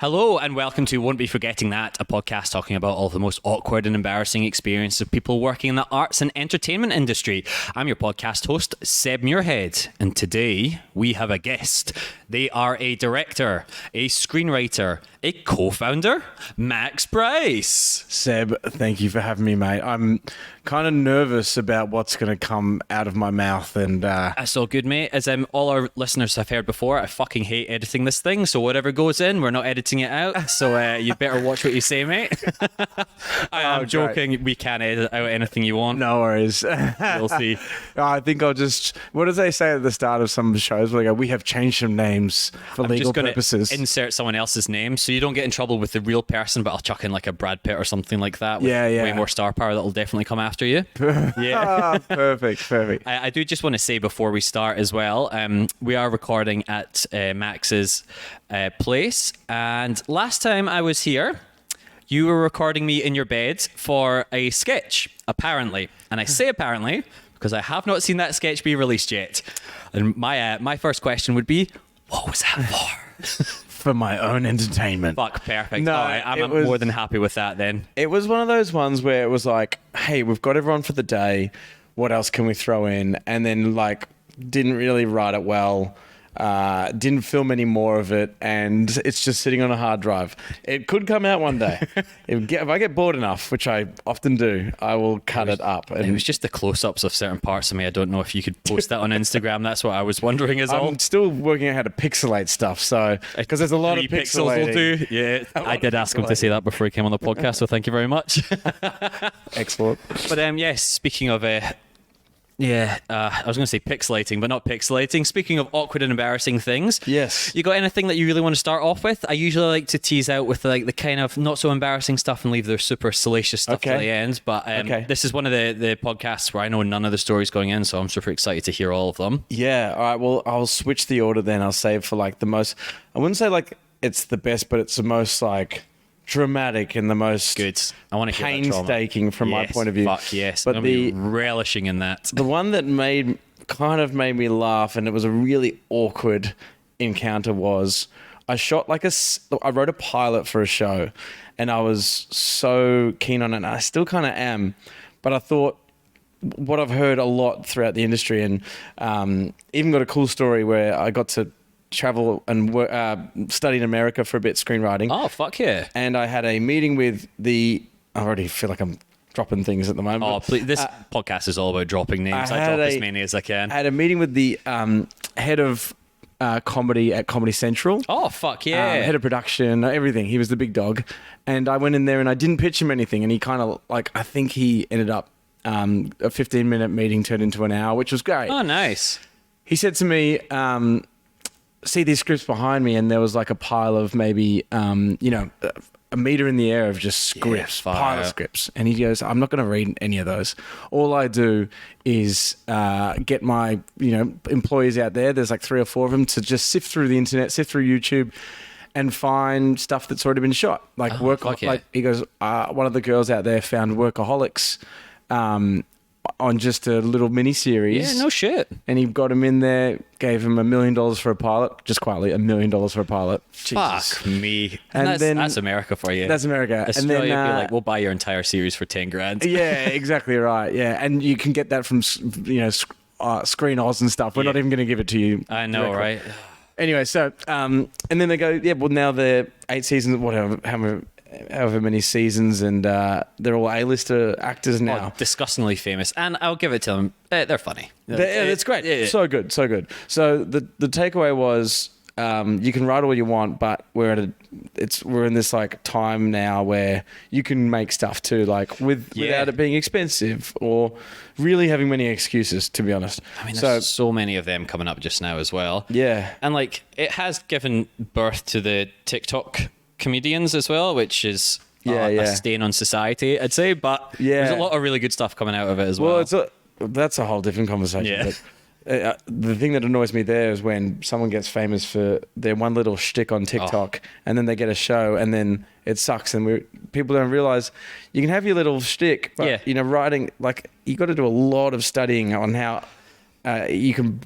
Hello and welcome to Won't Be Forgetting That, a podcast talking about all the most awkward and embarrassing experiences of people working in the arts and entertainment industry. I'm your podcast host, Seb Muirhead, and today we have a guest. They are a director, a screenwriter, a co-founder, Max Bryce. Seb, thank you for having me, mate. I'm kind of nervous about what's going to come out of my mouth. And That's all good, mate. As all our listeners have heard before, I fucking hate editing this thing, so whatever goes in, we're not editing it out. So you better watch what you say, mate. I'm joking. Great. We can edit out anything you want. No worries. You'll see. I think I'll just... What do they say at the start of some shows? Where they go, we have changed some names for legal purposes. Insert someone else's name so you don't get in trouble with the real person, but I'll chuck in like a Brad Pitt or something like that with way more star power that'll definitely come after you. Yeah. Perfect. I do just want to say before we start as well, we are recording at Max's place, and last time I was here, you were recording me in your bed for a sketch, apparently. And I say apparently because I have not seen that sketch be released yet. And my first question would be, what was that for? For my own entertainment. Fuck, perfect. No, all right, I'm more than happy with that then. It was one of those ones where it was like, hey, we've got everyone for the day. What else can we throw in? And then like didn't really write it well. Didn't film any more of it, and it's just sitting on a hard drive. It could come out one day. If I get bored enough, which I often do, I will cut it up. And it was just the close-ups of certain parts of me. I don't know if you could post that on Instagram. That's what I was wondering as well. I'm still working out how to pixelate stuff, so because there's a lot of pixels will do. Yeah, I did ask him to say that before he came on the podcast, so thank you very much. Excellent. But yes, speaking of I was going to say pixelating, but not pixelating. Speaking of awkward and embarrassing things, yes, you got anything that you really want to start off with? I usually like to tease out with like the kind of not so embarrassing stuff and leave the super salacious stuff to the end. But this is one of the podcasts where I know none of the stories going in, so I'm super excited to hear all of them. Yeah, all right. Well, I'll switch the order then. I'll save for like the most. I wouldn't say like it's the best, but it's the most like dramatic and the most good. I want to hear painstaking from my point of view. Fuck yes, but the relishing in that. The one that made me laugh, and it was a really awkward encounter, was I wrote a pilot for a show, and I was so keen on it, and I still kind of am, but I thought what I've heard a lot throughout the industry, and even got a cool story where I got to travel and study in America for a bit, screenwriting. Oh, fuck yeah. And I had a meeting with I already feel like I'm dropping things at the moment. Oh, please. This podcast is all about dropping names. I drop as many as I can. I had a meeting with the head of comedy at Comedy Central. Oh, fuck yeah. Head of production, everything. He was the big dog. And I went in there and I didn't pitch him anything. And he kind of I think he ended up, a 15-minute meeting turned into an hour, which was great. Oh, nice. He said to me, see these scripts behind me, and there was like a pile of maybe, a meter in the air of just scripts, pile of scripts. And he goes, I'm not going to read any of those. All I do is get my, employees out there. There's like 3 or 4 of them to just sift through the internet, sift through YouTube, and find stuff that's already been shot. Like he goes, one of the girls out there found Workaholics on just a little mini series. Yeah, no shit. And he got him in there, gave him $1 million for a pilot, just quietly, $1 million for a pilot. Jesus. Fuck me. And that's America for you. That's America. Australia and then, be like, we'll buy your entire series for 10 grand. Yeah, exactly right. Yeah, and you can get that from Screen Oz and stuff. We're not even going to give it to you. I know, directly. Right? Anyway, so and then they go, yeah, well now they're 8 seasons, whatever, however many seasons, and they're all A-lister actors now. Oh, disgustingly famous. And I'll give it to them. They're funny. It's great. Yeah. So good. So the takeaway was you can write all you want, but we're in this like time now where you can make stuff too, like without it being expensive or really having many excuses, to be honest. I mean, there's so many of them coming up just now as well. Yeah. And like it has given birth to the TikTok comedians as well, which is a stain on society, I'd say, but there's a lot of really good stuff coming out of it as well. That's a whole different conversation. Yeah. But the thing that annoys me there is when someone gets famous for their one little shtick on TikTok and then they get a show and then it sucks, and people don't realize you can have your little shtick, but writing, like, you got to do a lot of studying on how you can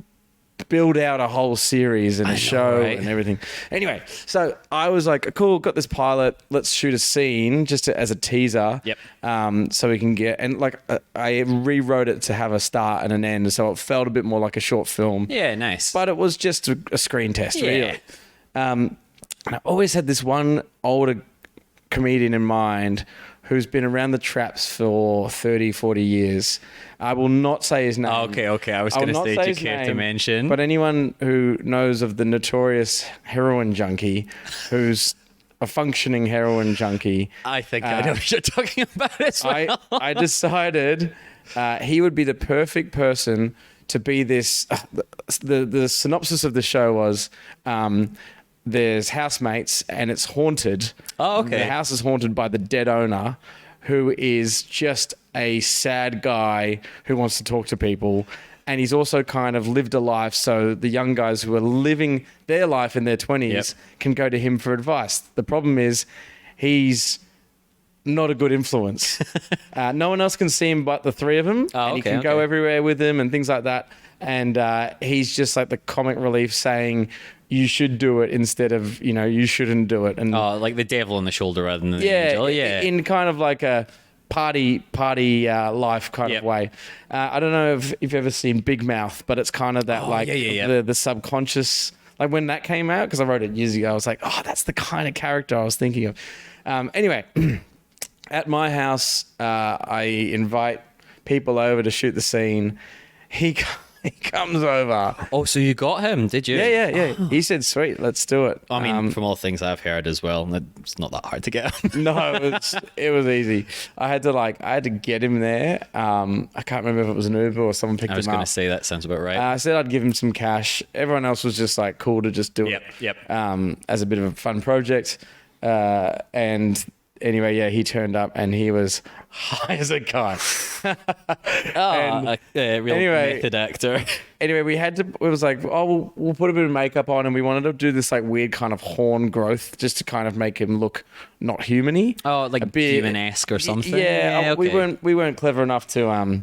build out a whole series and a show and everything. Anyway, so I was like, cool, got this pilot. Let's shoot a scene just as a teaser. Yep. So we can get, and like I rewrote it to have a start and an end. So it felt a bit more like a short film. Yeah, nice. But it was just a screen test, really. And I always had this one older comedian in mind who's been around the traps for 30, 40 years. I will not say his name. Okay. I was going to say, do you care to mention? But anyone who knows of the notorious heroin junkie, who's a functioning heroin junkie. I think I know what you're talking about as well. I decided he would be the perfect person to be this. The synopsis of the show was... there's housemates and it's haunted. Oh, okay. The house is haunted by the dead owner, who is just a sad guy who wants to talk to people. And he's also kind of lived a life, so the young guys who are living their life in their 20s can go to him for advice. The problem is he's not a good influence. No one else can see him but the three of them. And he can go everywhere with them and things like that. And he's just like the comic relief saying, you should do it instead of, you shouldn't do it. And like the devil on the shoulder rather than the angel. Yeah, in kind of like a party life kind of way. I don't know if you've ever seen Big Mouth, but it's kind of that the subconscious, like when that came out, because I wrote it years ago, I was like, oh, that's the kind of character I was thinking of. Anyway, at my house, I invite people over to shoot the scene. He comes over. Oh, so you got him, did you? Yeah. He said, sweet, let's do it. I mean, from all things I've heard as well, it's not that hard to get him. No, it was easy. I had to get him there. I can't remember if it was an Uber or someone picked him up. I was going to say that sounds about right. I said I'd give him some cash. Everyone else was just like cool to just do it. Yep. As a bit of a fun project. And anyway, he turned up and he was high as a kite. A real method actor. Anyway, it was like, we'll put a bit of makeup on, and we wanted to do this like weird kind of horn growth just to kind of make him look not human-y. Oh, like a bit demon-esque or something. Yeah, okay. we weren't clever enough to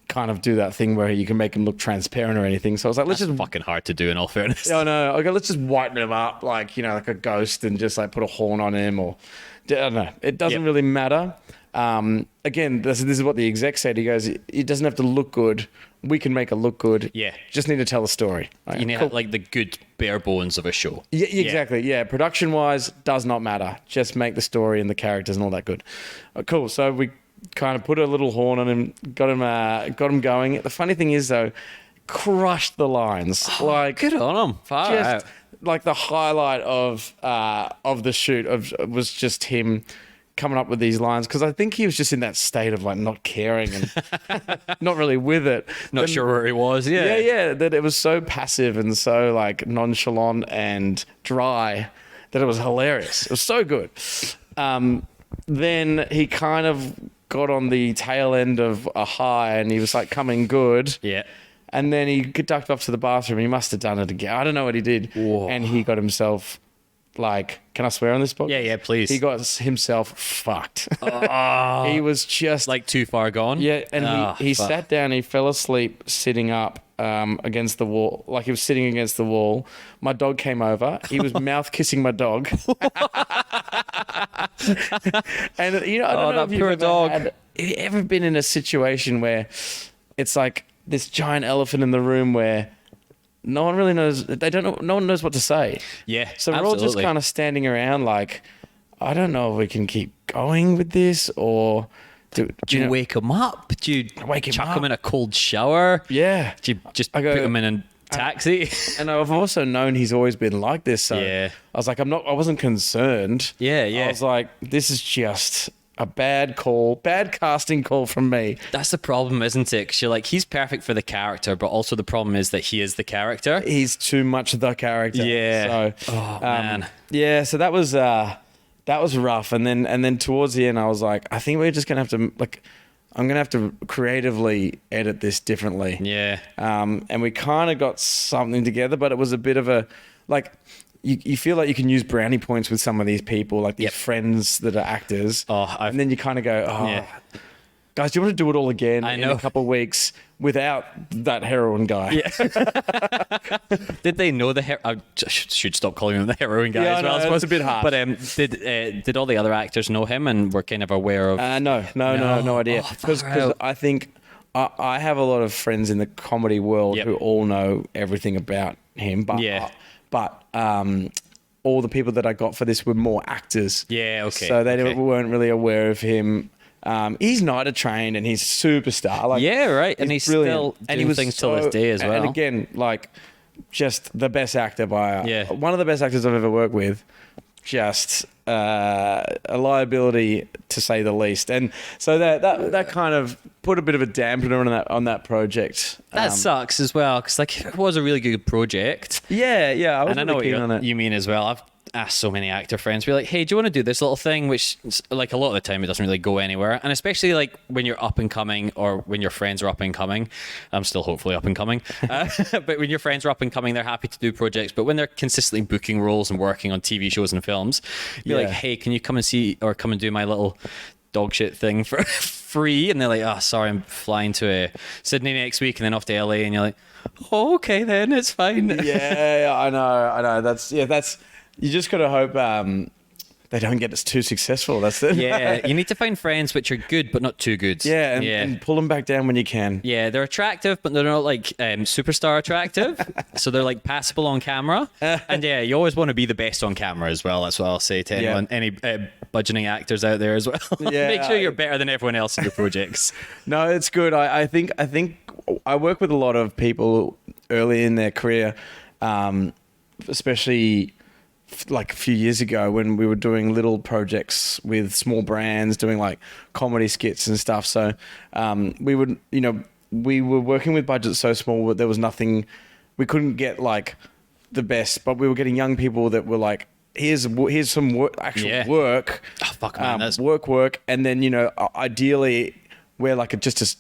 kind of do that thing where you can make him look transparent or anything. So I was like, That's fucking hard to do, in all fairness. Oh no, okay, let's just whiten him up like like a ghost and just like put a horn on him, or I don't know. It doesn't really matter. Again, this is what the exec said. He goes, it doesn't have to look good. We can make it look good. Yeah. Just need to tell a story. Like, you need like the good bare bones of a show. Yeah, exactly. Yeah. Production wise, does not matter. Just make the story and the characters and all that good. Cool. So we kind of put a little horn on him, got him going. The funny thing is though, crushed the lines. Like, good on him. Far out. Like the highlight of the shoot was just him coming up with these lines, because I think he was just in that state of like not caring and not really with it. Not sure where he was. Yeah. That it was so passive and so like nonchalant and dry that it was hilarious. It was so good. Then he kind of got on the tail end of a high and he was like coming good. Yeah. And then he ducked off to the bathroom. He must have done it again. I don't know what he did. Whoa. And he got himself, like, can I swear on this podcast? Yeah, please. He got himself fucked. He was just... like too far gone? Yeah, and he sat down, he fell asleep sitting up against the wall. Like he was sitting against the wall. My dog came over. He was mouth kissing my dog. And, I don't know if you've ever been in a situation where it's like this giant elephant in the room where no one really knows. No one knows what to say. Yeah, so we're all just kind of standing around like, I don't know if we can keep going with this, or do you wake him up? Do you chuck him in a cold shower? Yeah. Do you just put him in a taxi? And I've also known he's always been like this. So yeah. I was like, I wasn't concerned. Yeah. I was like, this is just a bad casting call from me. That's the problem, isn't it? 'Cause you're like, he's perfect for the character, but also the problem is that he is the character. He's too much the character. Yeah. So, man. Yeah. So that was rough. And then towards the end, I was like, I think we're just gonna have to I'm gonna have to creatively edit this differently. Yeah. And we kind of got something together, but it was a bit of a like. You feel like you can use brownie points with some of these people, like these friends that are actors. And then you kind of go, guys, do you want to do it all again I in know. a couple of weeks without that heroin guy? Yeah. Did they know I should stop calling him the heroin guy Yeah, as well. I know, I suppose. it's a bit harsh. But did all the other actors know him and were kind of aware of? No idea. Oh, Because far out. I think I have a lot of friends in the comedy world Yep. who all know everything about him. But Yeah. All the people that I got for this were more actors. Yeah, okay, So they okay. weren't really aware of him. He's NIDA trained and he's a superstar. Like, Yeah, right. And he's brilliant. still doing things till this day as well. And again, like, just the best actor by one of the best actors I've ever worked with. Just a liability to say the least, and so that kind of put a bit of a dampener on that project. That sucks as well, because like it was a really good project. Yeah, I was And I know really what keen on it. you mean as well. I've asked so many actor friends, be like, hey, do you want to do this little thing? Which, like, a lot of the time it doesn't really go anywhere. And especially like when you're up and coming, or when your friends are up and coming. I'm still hopefully up and coming. But when your friends are up and coming, they're happy to do projects. But when they're consistently booking roles and working on TV shows and films, you're like, hey, can you come and see, or come and do my little dog shit thing for free? And they're like, oh, sorry, I'm flying to Sydney next week and then off to LA. And you're like, oh, okay, then it's fine. Yeah, I know. That's you just gotta hope they don't get us too successful. That's it. Yeah, you need to find friends which are good but not too good. Yeah, and pull them back down when you can. Yeah, they're attractive, but they're not like superstar attractive. So they're like passable on camera. And yeah, you always want to be the best on camera as well. That's what I'll say to anyone, any budgeting actors out there as well. Yeah, Make sure you're better than everyone else in your projects. No, it's good. I think I work with a lot of people early in their career, especially like a few years ago when we were doing little projects with small brands, doing like comedy skits and stuff. So we were working with budgets so small that there was nothing, we couldn't get like the best, but we were getting young people that were like, here's some actual work. Oh, fuck, man. That's work. And then, ideally we're like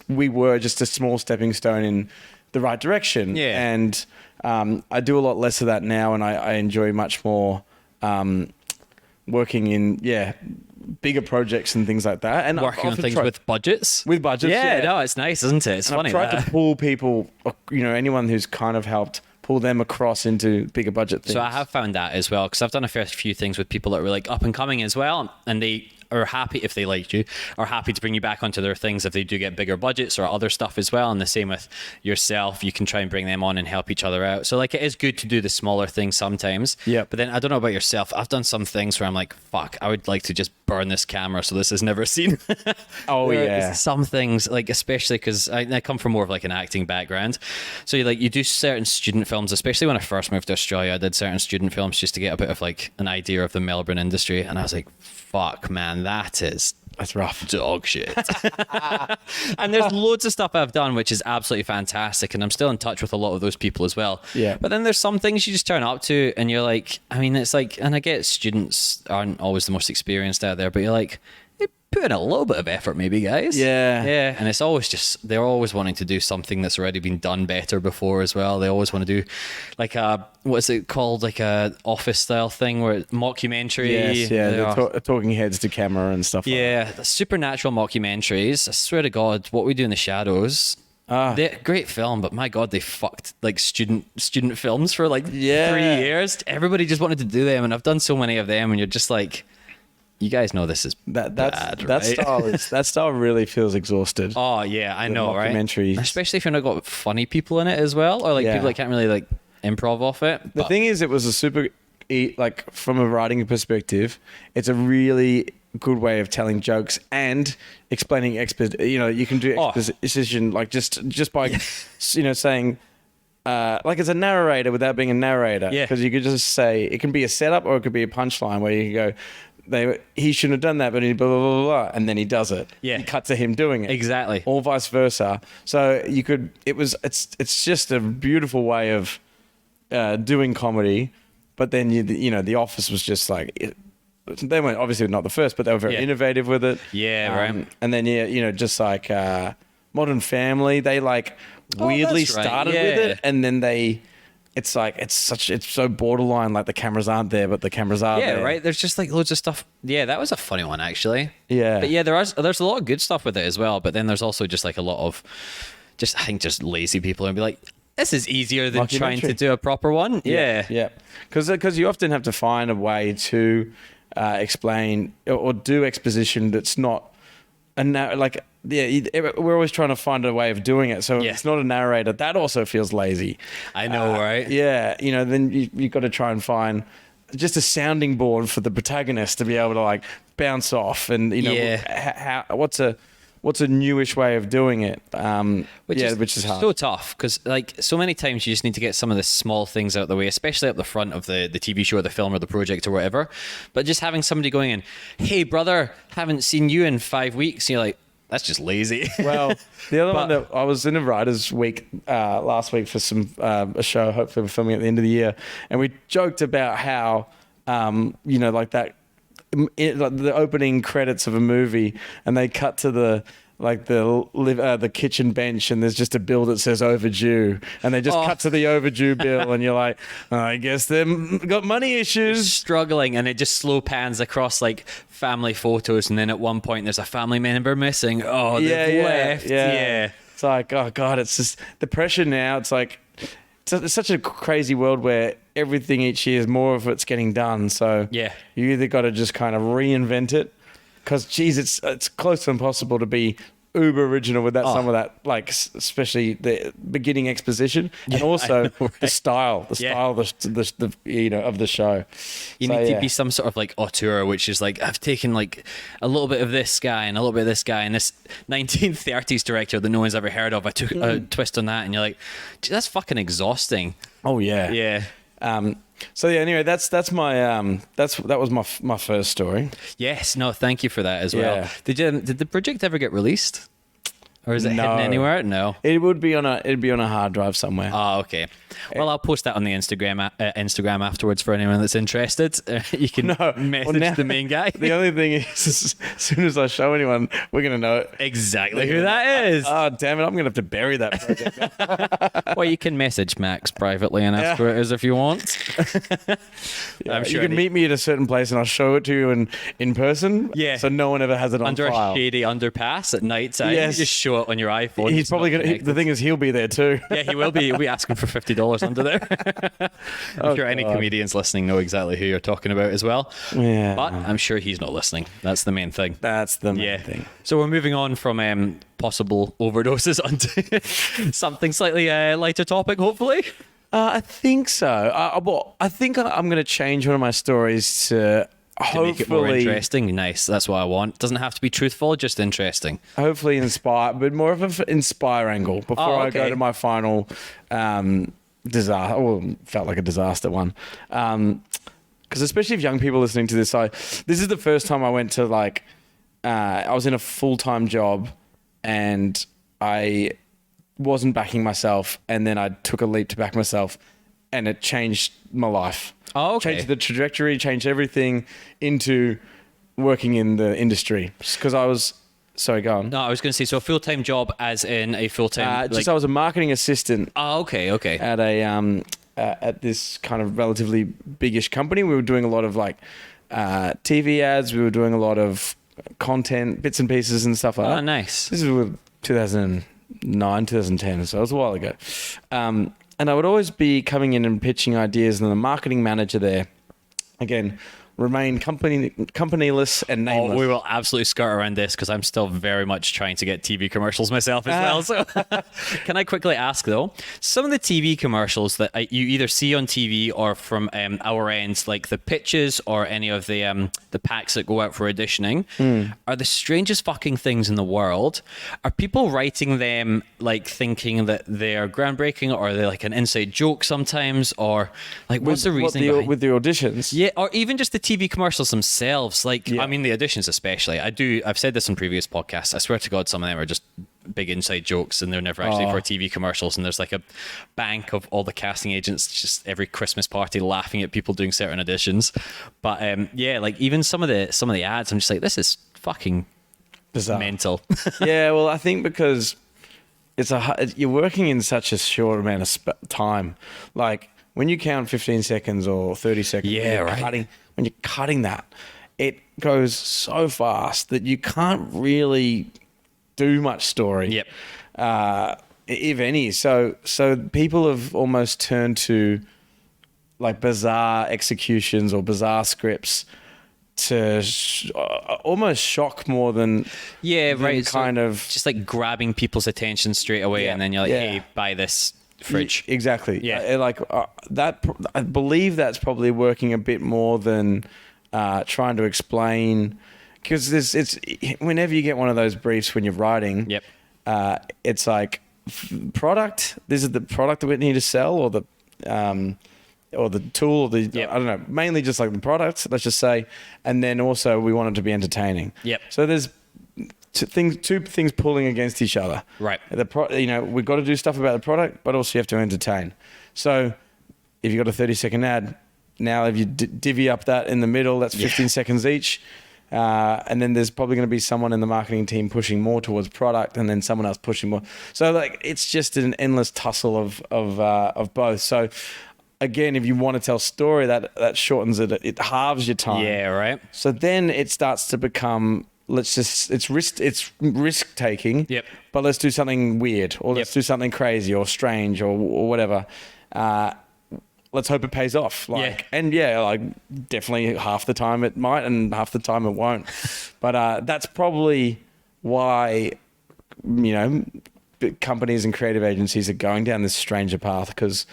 we were just a small stepping stone in the right direction. Yeah. And I do a lot less of that now, and I enjoy much more working in bigger projects and things like that, and working I've on things tried, with budgets. with budgets. Yeah, Yeah, no, it's nice, isn't it? It's and funny. I've tried that. to pull people, anyone who's kind of helped pull them across into bigger budget things. So I have found that as well, because I've done a fair few things with people that were like up and coming as well, and they are happy, if they liked you, are happy to bring you back onto their things if they do get bigger budgets or other stuff as well. And the same with yourself, you can try and bring them on and help each other out. So like, it is good to do the smaller things sometimes. Yeah. But then I don't know about yourself, I've done some things where I'm like, fuck, I would like to just burn this camera so this is never seen. Oh, yeah. Some things, like, especially because I come from more of like an acting background, so you do certain student films, especially when I first moved to Australia. I did certain student films just to get a bit of like an idea of the Melbourne industry, and I was like, fuck, man, that's rough. dog shit. And there's loads of stuff I've done which is absolutely fantastic, and I'm still in touch with a lot of those people as well. Yeah. But then there's some things you just turn up to and you're like, I mean, it's like, and I get students aren't always the most experienced out there, but you're like, put in a little bit of effort maybe, guys. Yeah. And it's always just, they're always wanting to do something that's already been done better before as well. They always want to do like what's it called, like a office style thing where it's mockumentary. Yes, yeah, the talking heads to camera and stuff. Yeah, the supernatural mockumentaries. I swear to God, What We Do in the Shadows. They're a great film, but my God, they fucked like student films for like 3 years. Everybody just wanted to do them, and I've done so many of them, and you're just like, you guys know this is bad, that right? that style really feels exhausted. Oh yeah, I know, right? Documentaries. Especially if you're not got funny people in it as well, or like people that can't really like improv off it. The thing is, it was a super, like from a writing perspective, it's a really good way of telling jokes and explaining you can do exposition like just by saying like it's a narrator without being a narrator, because you could just say it can be a setup or it could be a punchline where you can go, he shouldn't have done that, but he blah, blah, blah, blah, and then he does it. Yeah. You cut to him doing it. Exactly. Or vice versa. So it's just a beautiful way of doing comedy. But then The Office was just like, they weren't obviously not the first, but they were very innovative with it. Yeah, right. And then just like Modern Family, they like weirdly that's right. started with it, and then they it's like it's so borderline. Like the cameras aren't there, but the cameras are there. Yeah, right. There's just like loads of stuff. Yeah, that was a funny one actually. Yeah. But yeah, there's a lot of good stuff with it as well. But then there's also just like a lot of I think just lazy people and be like, this is easier than trying to do a proper one. Yeah. Yeah. Because you often have to find a way to explain or do exposition that's not we're always trying to find a way of doing it. So if it's not a narrator, that also feels lazy. I know, right? Yeah. Then you've got to try and find just a sounding board for the protagonist to be able to like bounce off and, what's a newish way of doing it? Which is hard. So tough because like so many times you just need to get some of the small things out of the way, especially up the front of the TV show or the film or the project or whatever. But just having somebody going in, hey brother, haven't seen you in 5 weeks. And you're like, that's just lazy. Well, the other one that I was in a writer's week last week for a show. Hopefully we're filming at the end of the year, and we joked about how like that. Like the opening credits of a movie, and they cut to the kitchen bench, and there's just a bill that says overdue, and they just cut to the overdue bill, and you're like, I guess they've got money issues, struggling, and it just slow pans across like family photos, and then at one point there's a family member missing. Oh, they've left. Yeah. It's like, oh god, it's just the pressure now. It's like it's such a crazy world where everything each year is more of it's getting done. So you either got to just kind of reinvent it, because geez, it's close to impossible to be uber original with some of that, like especially the beginning exposition and also the style of the show. You need to be some sort of like auteur, which is like, I've taken like a little bit of this guy and a little bit of this guy and this 1930s director that no one's ever heard of. I took a twist on that, and you're like, that's fucking exhausting. Oh yeah. So yeah, anyway, that was my first story. Yes, no, thank you for that as well. Did the project ever get released, or is it hidden anywhere? No, it'd be on a hard drive somewhere. Oh, okay. Well, I'll post that on the Instagram afterwards for anyone that's interested. You can message the main guy. The only thing is, as soon as I show anyone, we're gonna know exactly who that is. Oh damn it! I'm gonna have to bury that project. Well, you can message Max privately and ask who it is if you want. I'm sure you can meet me at a certain place and I'll show it to you in person. Yeah. So no one ever has it on under file. A shady underpass at night time. Yes. You just show it on your iPhone. He's probably gonna. The thing is, he'll be there too. Yeah, he will be. He'll be asking for $50 under there. I'm sure any comedians listening know exactly who you're talking about as well. Yeah. But I'm sure he's not listening. That's the main thing. That's the main thing. So we're moving on from possible overdoses onto something slightly lighter topic, hopefully. I think so. I think I'm going to change one of my stories to hopefully make it more interesting. Nice. That's what I want. Doesn't have to be truthful, just interesting. Hopefully inspire, but more of an inspire angle before I go to my final disaster. Well, felt like a disaster one. Because especially if young people listening to this, this is the first time I went to I was in a full-time job and I wasn't backing myself, and then I took a leap to back myself, and it changed my life. Oh, okay. Changed the trajectory, changed everything into working in the industry. Because I was... Sorry, go on. No, I was going to say, so a full-time job as in a full-time... I was a marketing assistant. Oh, okay. At at this kind of relatively biggish company. We were doing a lot of TV ads. We were doing a lot of content, bits and pieces and stuff like that. Oh, nice. This is 2009, 2010, so it was a while ago. And I would always be coming in and pitching ideas, and the marketing manager there, again, remain companyless and nameless. Oh, we will absolutely skirt around this because I'm still very much trying to get TV commercials myself as well. So can I quickly ask though, some of the TV commercials that you either see on TV or from our ends, like the pitches or any of the packs that go out for auditioning, are the strangest fucking things in the world. Are people writing them like thinking that they're groundbreaking, or are they like an inside joke sometimes, or like what's the reason with the auditions? Yeah, or even just the TV commercials themselves. I mean, the auditions especially. I've said this on previous podcasts. I swear to God, some of them are just big inside jokes, and they're never actually for TV commercials. And there's like a bank of all the casting agents just every Christmas party laughing at people doing certain auditions. But even some of the ads, I'm just like, this is fucking bizarre, mental. Yeah, well, I think because you're working in such a short amount of time, like. when you count 15 seconds or 30 seconds, when you're cutting that, it goes so fast that you can't really do much story. If any. So people have almost turned to like bizarre executions or bizarre scripts to almost shock more than kind of just like grabbing people's attention straight away, and then you're like, hey, buy this fridge. Exactly. That I believe that's probably working a bit more than trying to explain, because it's whenever you get one of those briefs when you're writing, it's like product. This is the product that we need to sell, or the tool, or I don't know, mainly just like the product, let's just say, and then also we want it to be entertaining. So there's two things pulling against each other. Right. We've got to do stuff about the product, but also you have to entertain. So if you've got a 30-second ad, now if you divvy up that in the middle, that's 15 seconds each. And then there's probably going to be someone in the marketing team pushing more towards product, and then someone else pushing more. So like it's just an endless tussle of both. So again, if you want to tell story, that shortens it. It halves your time. Yeah, right. So then it starts to become, it's risk taking. But let's do something weird, or let's do something crazy or strange or whatever. Let's hope it pays off. And definitely half the time it might, and half the time it won't. But that's probably why, companies and creative agencies are going down this stranger path, because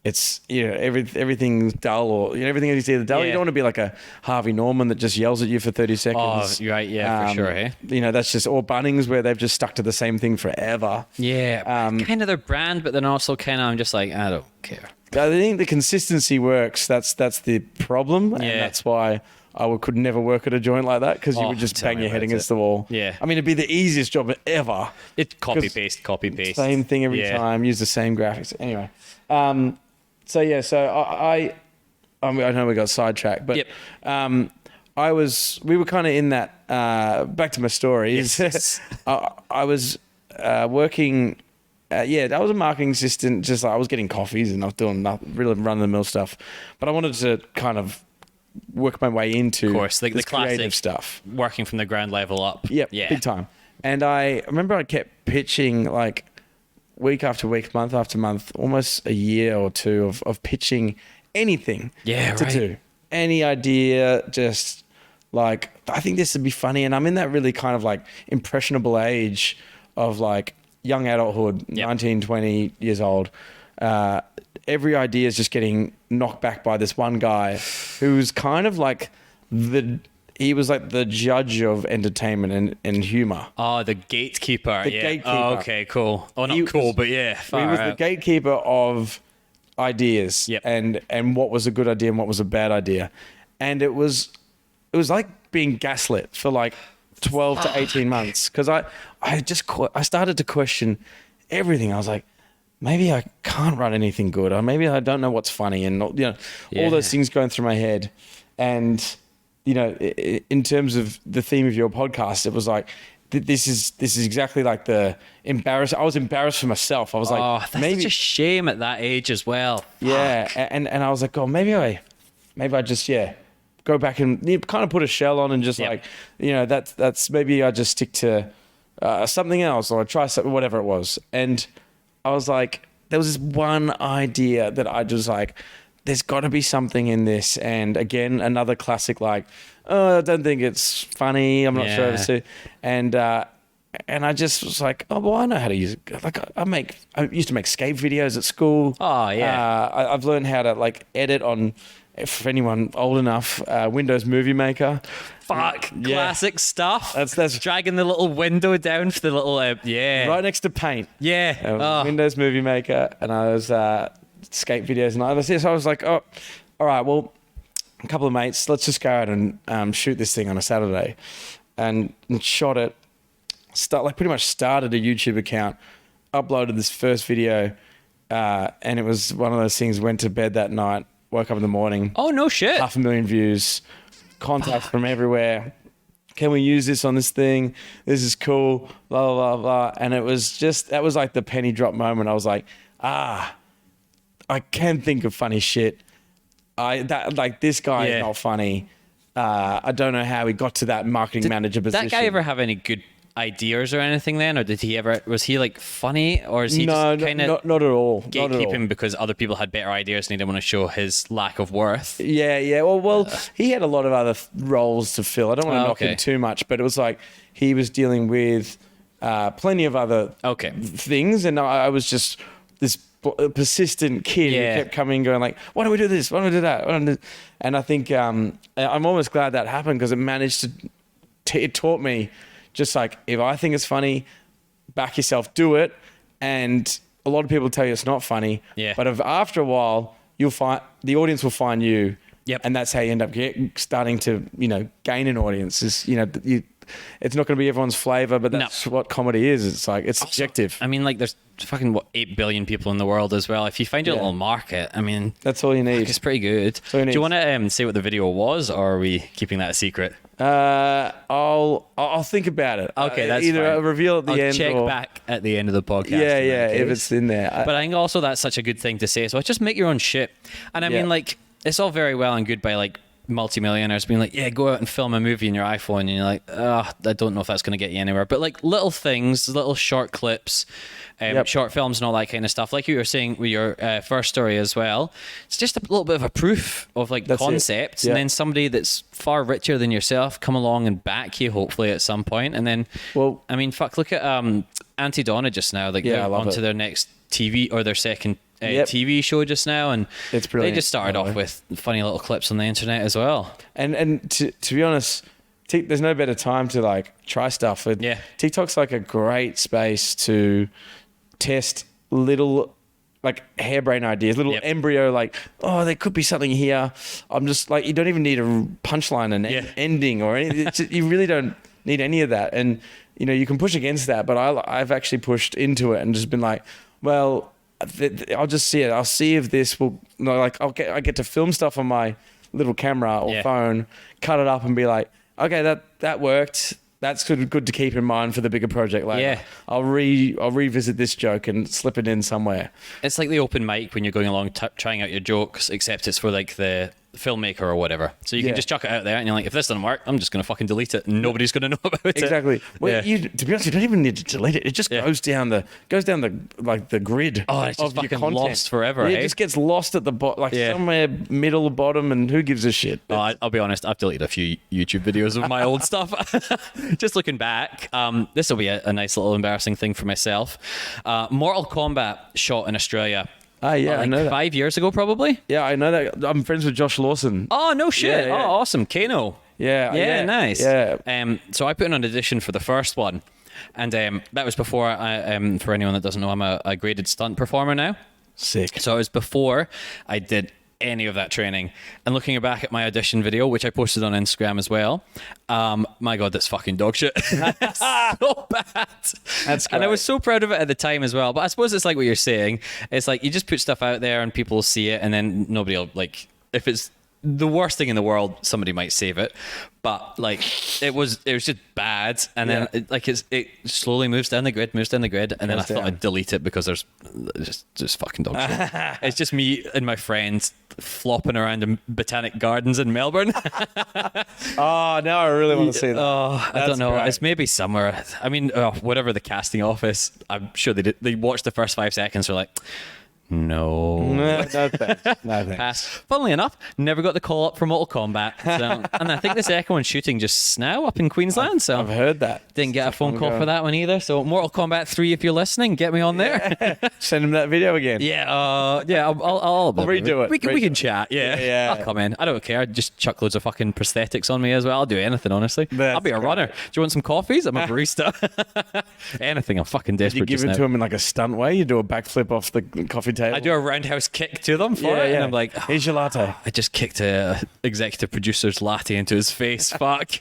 it's everything's dull, or everything is either dull. You don't want to be like a Harvey Norman that just yells at you for 30 seconds. Oh, right, for sure. Hey, that's just, or Bunnings, where they've just stuck to the same thing forever. Kind of their brand, but then also kind of I'm just like, I don't care. I think the consistency works. That's the problem, and that's why I could never work at a joint like that, because you would just bang your head against the wall. I mean, it'd be the easiest job ever. It's copy paste. Same thing every time. Use the same graphics. Anyway. So I know we got sidetracked, but we were kind of in that, back to my story. I was working, I was a marketing assistant, just like I was getting coffees and I was doing really run-of-the-mill stuff, but I wanted to kind of work my way into, of course, like the creative classic stuff. Working from the ground level up. Big time. And I remember I kept pitching like week after week, month after month, almost a year or two of pitching anything to do. Any idea, just like, I think this would be funny. And I'm in that really kind of like impressionable age of like young adulthood, 19, 20 years old. Every idea is just getting knocked back by this one guy who's kind of like he was like the judge of entertainment and humor. Oh, the gatekeeper. The gatekeeper. Oh, okay, cool. Oh, not cool, but yeah. He was the gatekeeper of ideas and what was a good idea and what was a bad idea. And it was like being gaslit for like 12 to 18 months. Because I started to question everything. I was like, maybe I can't write anything good, or maybe I don't know what's funny, and all those things going through my head. And in terms of the theme of your podcast, it was like, this is exactly like the embarrassed. I was embarrassed for myself. I was like, that's such a shame at that age as well. Yeah. And I was like, oh, maybe I just, go back and kind of put a shell on and just that's maybe I just stick to something else, or I try something, whatever it was. And I was like, there was this one idea that I just like, there's got to be something in this. And again, another classic, like, oh, I don't think it's funny. I'm not sure if it's too. And I just was like, oh, well, I know how to use it. Like I used to make Scape videos at school. Oh, yeah. I've learned how to like edit on, for anyone old enough, Windows Movie Maker. Classic stuff. That's dragging the little window down for the little, right next to Paint. Windows Movie Maker. And I was, Scape videos and all that. So I was like, oh, all right, well, a couple of mates, let's just go out and shoot this thing on a Saturday, and shot it. Pretty much started a YouTube account, uploaded this first video, and it was one of those things. Went to bed that night, woke up in the morning. Oh, no shit! 500,000 views, contacts from everywhere. Can we use this on this thing? This is cool. Blah blah blah blah. And it was just, that was like the penny drop moment. I was like, can think of funny shit. This guy is not funny. I don't know how he got to that marketing manager position. That guy ever have any good ideas or anything then, or was he like funny, or is he no, just kind of not at all gatekeeping because other people had better ideas and he didn't want to show his lack of worth? Yeah. Well, he had a lot of other roles to fill. I don't want to knock him too much, but it was like he was dealing with plenty of other things, and I was just this persistent kid who kept coming and going like, why don't we do this? Why don't we do that? And I think I'm almost glad that happened, because it managed to it taught me, just like, if I think it's funny, back yourself, do it. And a lot of people tell you it's not funny. Yeah. But after a while, you'll find the audience will find you. Yep. And that's how you end up starting to, gain an audience. It's not going to be everyone's flavor, but that's what comedy is. It's like, it's subjective. I mean, like, there's fucking 8 billion people in the world as well. If you find your little market, I mean, that's all you need. It's pretty good. Do you want to say what the video was, or are we keeping that a secret? I'll think about it. Okay, that's either fine. I'll reveal at the end. I'll check back at the end of the podcast. Yeah, if it's in there. But I think also that's such a good thing to say. So just make your own shit. And I mean, like, it's all very well and good by like multimillionaires being like, go out and film a movie in your iPhone, and you're like, I don't know if that's going to get you anywhere. But like little things, little short clips, short films and all that kind of stuff, like you were saying with your first story as well, it's just a little bit of a proof of like concepts, and then somebody that's far richer than yourself come along and back you, hopefully at some point. And then, I mean, look at Auntie Donna just now, like they're onto their next TV or their second TV show just now, and it's brilliant. They just started off with funny little clips on the internet as well. And to be honest, there's no better time to like try stuff. TikTok's like a great space to test little like harebrained ideas, little embryo, like, there could be something here. I'm just like, you don't even need a punchline and ending or anything. You really don't need any of that. And you can push against that, but I've actually pushed into it and just been like, well, I'll just see it. I'll see if this will, I get to film stuff on my little camera or phone, cut it up and be like, okay, that worked. That's good to keep in mind for the bigger project later. Yeah. I'll revisit this joke and slip it in somewhere. It's like the open mic when you're going along trying out your jokes, except it's for like the filmmaker or whatever. So you can just chuck it out there and you're like, if this doesn't work, I'm just going to fucking delete it and nobody's going to know about it. Exactly. Well, to be honest, you don't even need to delete it. It just goes down the grid. Oh, it's just fucking lost forever. It just gets lost at the bottom, somewhere middle, bottom, and who gives a shit? I'll be honest, I've deleted a few YouTube videos of my old stuff. Just looking back, this will be a nice little embarrassing thing for myself. Mortal Kombat shot in Australia. I know that. 5 years ago, probably. Yeah, I know that. I'm friends with Josh Lawson. Oh, no shit. Yeah. Oh, awesome. Kano. Yeah, nice. Yeah. So I put in an audition for the first one, and that was before for anyone that doesn't know, I'm a graded stunt performer now. Sick. So it was before I did any of that training. And looking back at my audition video, which I posted on Instagram as well, my God, that's fucking dog shit. So bad. That's great. And I was so proud of it at the time as well. But I suppose it's like what you're saying. It's like you just put stuff out there and people see it, and then nobody will, like, if it's the worst thing in the world, somebody might save it. But like it was just bad, and then it slowly moves down the grid, and then I thought I'd delete it because there's just fucking dog shit. It's just me and my friends flopping around in botanic gardens in Melbourne. Oh, now I really want to see that. I don't know. Great. It's maybe somewhere. I mean, whatever the casting office. I'm sure they did. They watched the first 5 seconds. They're like, No thanks. Pass. Funnily enough, never got the call up for Mortal Kombat. So, and I think the second one's shooting just now up in Queensland. So I've heard that. Didn't get a phone call for that one either. So Mortal Kombat 3, if you're listening, get me on there. Send him that video again. Yeah, I'll redo it. We can chat. Yeah. I'll come in. I don't care. Just chuck loads of fucking prosthetics on me as well. I'll do anything, honestly. I'll be a runner. Do you want some coffees? I'm a barista. Anything. I'm fucking desperate. You give it to him in like a stunt way? You do a backflip off the coffee table? I do a roundhouse kick to them for it, and I'm like, here's your latte. I just kicked a executive producer's latte into his face. Fuck.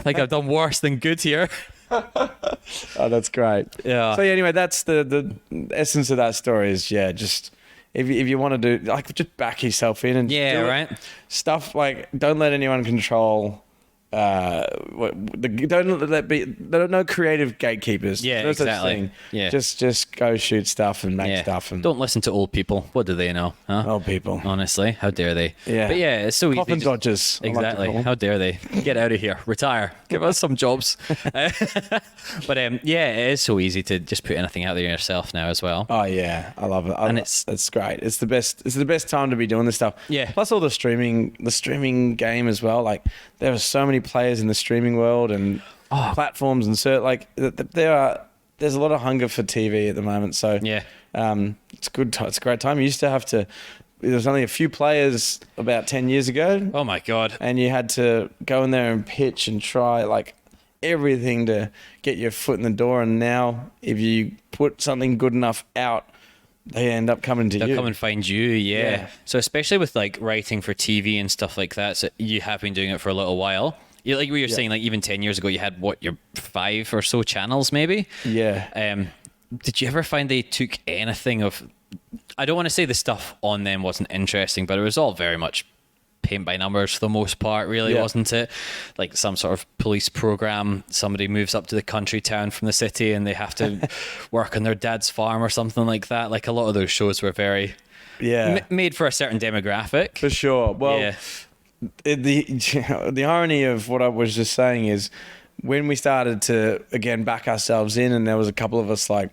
Like I've done worse than good here. Oh, that's great. Yeah. So anyway, that's the essence of that story is, just if you want to do, like, just back yourself in and right. Stuff like, don't let anyone control there are no creative gatekeepers. Yeah, no such exactly. thing. Yeah. Just go shoot stuff and make stuff. And Don't listen to old people. What do they know? Huh? old people. Honestly, how dare they? Yeah. But yeah, it's so easy. Coffin dodgers. I like to Exactly. call them. How dare they? Get out of here. Retire. Give us some jobs. But yeah, it is so easy to just put anything out there yourself now as well. Oh yeah, I love it. It's great. It's the best. It's the best time to be doing this stuff. Yeah. Plus all the streaming game as well. Like there are so many players in the streaming world and platforms and there's a lot of hunger for TV at the moment. So Yeah. it's good. It's a great time. You used to have to. There was only a few players about 10 years ago. Oh my God. And you had to go in there and pitch and try like everything to get your foot in the door. And now if you put something good enough out, they end up coming to you. They'll come and find you, yeah. Yeah. So especially with like writing for TV and stuff like that, so you have been doing it for a little while. Like we were saying, like even 10 years ago, you had your 5 or so channels, maybe. Yeah. Did you ever find they took anything of? I don't want to say the stuff on them wasn't interesting, but it was all very much paint by numbers for the most part, really, wasn't it? Like some sort of police program. Somebody moves up to the country town from the city, and they have to work on their dad's farm or something like that. Like a lot of those shows were very made for a certain demographic. For sure. Well, the irony of what I was just saying is when we started to again back ourselves in, and there was a couple of us like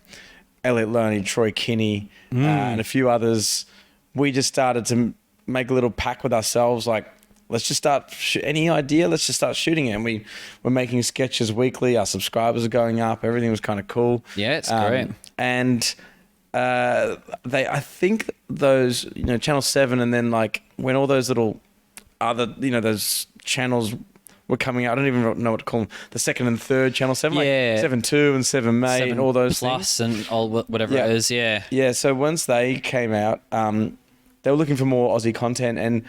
Elliot Loney, Troy Kinney, and a few others, we just started to make a little pact with ourselves like, let's just start any idea, let's just start shooting it. And we were making sketches weekly, our subscribers are going up, everything was kind of cool. Yeah, it's great. And I think those, Channel 7, and then like when all those little other, those channels were coming out, I don't even know what to call them, the second and third Channel 7, like 7.2 and 7 and all those Plus things. and all whatever it is, yeah. Yeah, so once they came out, they were looking for more Aussie content, and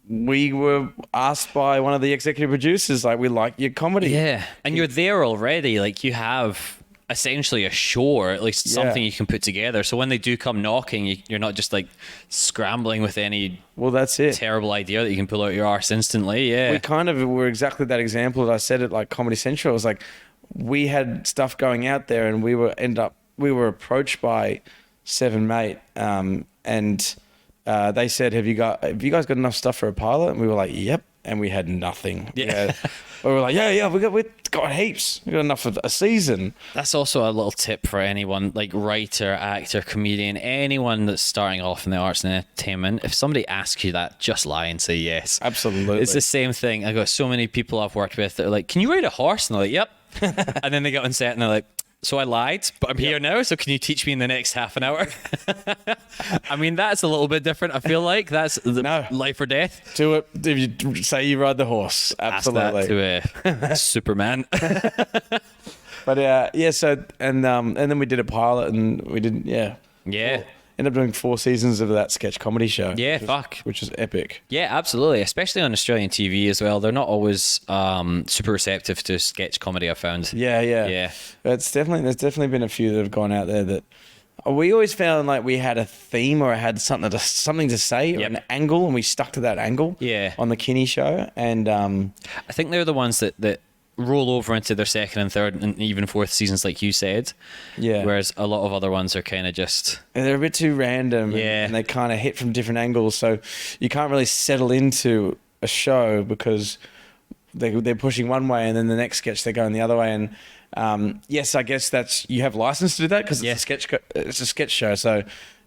we were asked by one of the executive producers, like, we like your comedy. Yeah, and you're there already. Like, you have essentially a show, or at least something you can put together. So when they do come knocking, you're not just like scrambling with any that's it. terrible idea that you can pull out your arse instantly. Yeah, We kind of were exactly that example that I said at like Comedy Central. It was like we had stuff going out there, and we were approached by Seven Mate, and they said, have you guys got enough stuff for a pilot? And we were like, yep. And we had nothing. Yeah. We were like, we've got heaps. We've got enough for a season. That's also a little tip for anyone, like writer, actor, comedian, anyone that's starting off in the arts and entertainment. If somebody asks you that, just lie and say yes. Absolutely. It's the same thing. I got so many people I've worked with that are like, can you ride a horse? And they're like, yep. And then they get on set and they're like, so I lied, but I'm here now, so can you teach me in the next half an hour? I mean, that's a little bit different, I feel like. That's life or death. Do it if you say you ride the horse. Absolutely. Ask that to Superman. But so, and then we did a pilot, and we did, ended up doing 4 seasons of that sketch comedy show. Yeah, which is epic. Yeah, absolutely. Especially on Australian TV as well. They're not always super receptive to sketch comedy, I found. Yeah. There's definitely been a few that have gone out there that we always found like we had a theme or had something to say or an angle, and we stuck to that angle. Yeah. On the Kinney show, and I think they're the ones that roll over into their second and third and even fourth seasons, like you said. Yeah. Whereas a lot of other ones are kind of just... they're a bit too random. Yeah. And they kind of hit from different angles. So you can't really settle into a show because they're pushing one way, and then the next sketch they're going the other way. And yes, I guess you have license to do that because it's a sketch show. So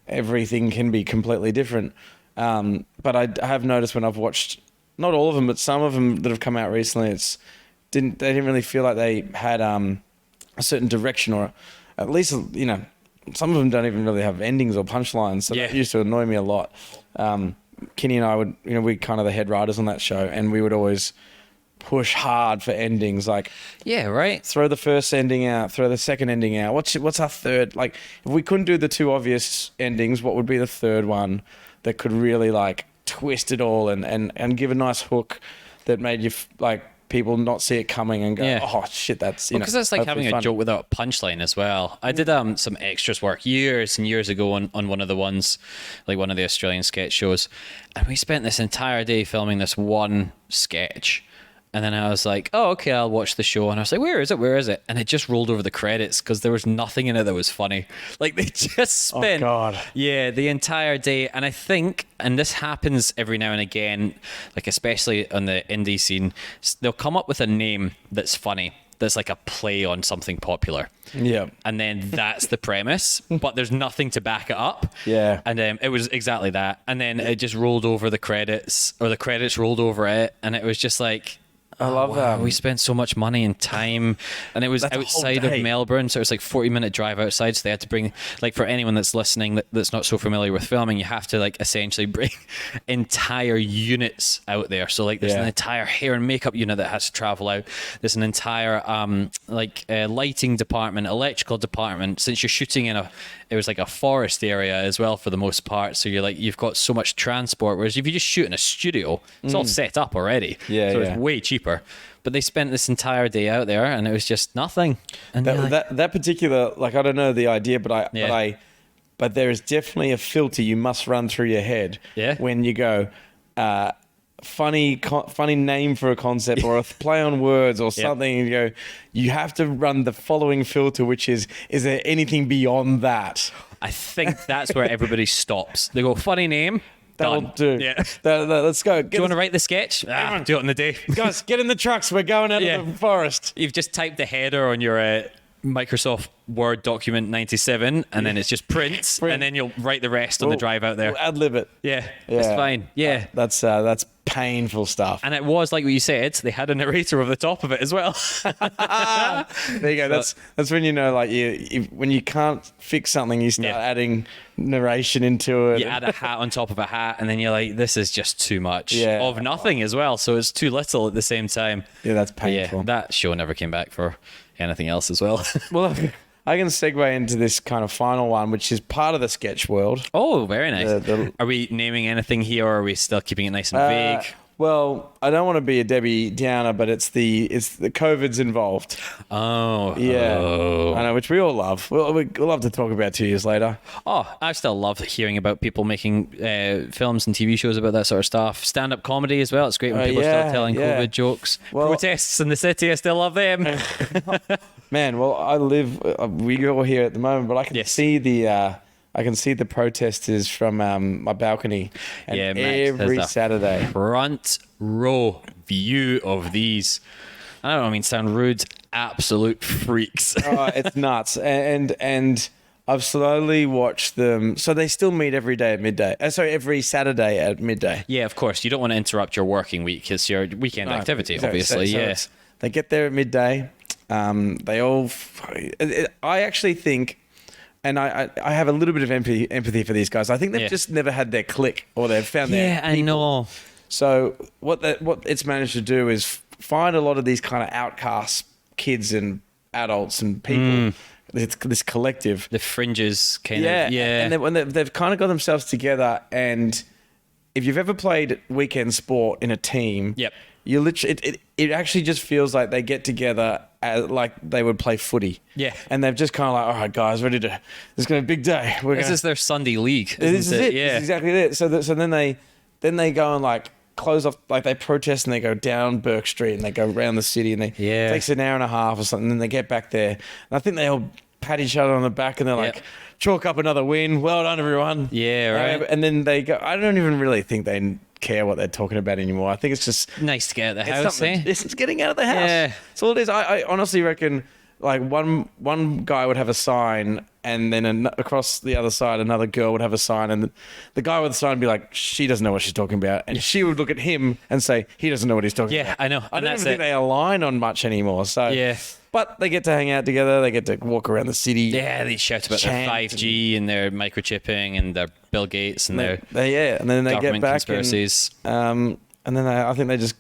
everything can be completely different. But I have noticed when I've watched, not all of them, but some of them that have come out recently, they didn't really feel like they had a certain direction, or at least some of them don't even really have endings or punchlines. So that used to annoy me a lot. Kinney and I would, we're kind of the head writers on that show, and we would always push hard for endings. Like, throw the first ending out, throw the second ending out. What's our third? Like, if we couldn't do the 2 obvious endings, what would be the third one that could really like twist it all and give a nice hook that made you like people not see it coming and go, oh shit, that's because that's like having a joke without a punchline as well. I did some extras work years and years ago on one of the ones, like one of the Australian sketch shows, and we spent this entire day filming this one sketch, And then I was like, oh, okay, I'll watch the show. And I was like, where is it? Where is it? And it just rolled over the credits because there was nothing in it that was funny. Like they just spent, God. yeah, the entire day. And I think, and this happens every now and again, like especially on the indie scene, they'll come up with a name that's funny, that's like a play on something popular. Yeah. And then that's the premise, but there's nothing to back it up. Yeah. And it was exactly that. And then it just rolled over the credits, or the credits rolled over it. And it was just like, I love that. we spent so much money and time, and it was That's a whole outside of day. Melbourne, so it was like 40-minute drive outside. So they had to bring, like, for anyone that's listening that's not so familiar with filming, you have to like essentially bring entire units out there. So like there's an entire hair and makeup unit that has to travel out. There's an entire lighting department, electrical department. Since you're shooting it was like a forest area as well for the most part. So you've got so much transport. Whereas if you just shoot in a studio, it's all set up already. Yeah, so yeah. it's way cheaper. But they spent this entire day out there, and it was just nothing. And That particular, like, I don't know the idea, but there is definitely a filter you must run through your head when you go, funny name for a concept or a play on words or something. And you go, you have to run the following filter, which is there anything beyond that? I think that's where everybody stops. They go, funny name. That'll Done. do. Yeah. Let's go. Do you want to write the sketch? Do it on the day. Guys, get in the trucks. We're going out of the forest. You've just typed the header on your Microsoft Word document 97, and then it's just print, and then you'll write the rest on the drive out there. We'll ad-lib it. Yeah, it's fine. Yeah. That's painful stuff. And it was like what you said, they had a narrator over the top of it as well. There you go. That's when you know, like, when you can't fix something, you start adding narration into it. You add a hat on top of a hat, and then you're like, this is just too much of nothing as well. So it's too little at the same time. Yeah, that's painful. Yeah, that show never came back for anything else as well. Well, I can segue into this kind of final one, which is part of the sketch world. Oh, very nice. Are we naming anything here, or are we still keeping it nice and vague? Well, I don't want to be a Debbie Downer, but it's the COVID's involved. Oh. Yeah. Oh. I know, which we all love. We love to talk about 2 years later. Oh, I still love hearing about people making films and TV shows about that sort of stuff. Stand-up comedy as well. It's great when people start telling COVID jokes. Well, protests in the city, I still love them. Man, well, we all here at the moment, but I can see the protesters from my balcony, and Max every has a Saturday. Front row view of these. I don't mean sound rude. Absolute freaks. Oh, it's nuts, and I've slowly watched them. So they still meet every day at midday. Every Saturday at midday. Yeah, of course. You don't want to interrupt your working week. It's your weekend activity, obviously. So they get there at midday. I actually think. And I have a little bit of empathy for these guys. I think they've just never had their click, or they've found their people. I know. So what it's managed to do is find a lot of these kind of outcast kids and adults and people. This collective, the fringes, kind of. And they've kind of got themselves together. And if you've ever played weekend sport in a team, you literally it actually just feels like they get together like they would play footy. Yeah. And they've just kind of like, all right, guys, ready to. This is going to be a big day. This is their Sunday league. This is it. Yeah. This is exactly it. So then they go and like close off, like they protest and they go down Burke Street and they go around the city and it takes an hour and a half or something. And then they get back there. And I think they all pat each other on the back and they're like, chalk up another win. Well done, everyone. Yeah, right. And then they go. I don't even really think they care what they're talking about anymore. I think it's just nice to get out of the house. It's getting out of the house. Yeah. That's all it is. I honestly reckon like one guy would have a sign and then across the other side another girl would have a sign, and the guy with the sign would be like, she doesn't know what she's talking about, and she would look at him and say, he doesn't know what he's talking about. Yeah, I know. I don't even think they align on much anymore. So but they get to hang out together. They get to walk around the city. Yeah, they shout about their 5G and their microchipping and their Bill Gates and their and then they get back conspiracies. And then I think they just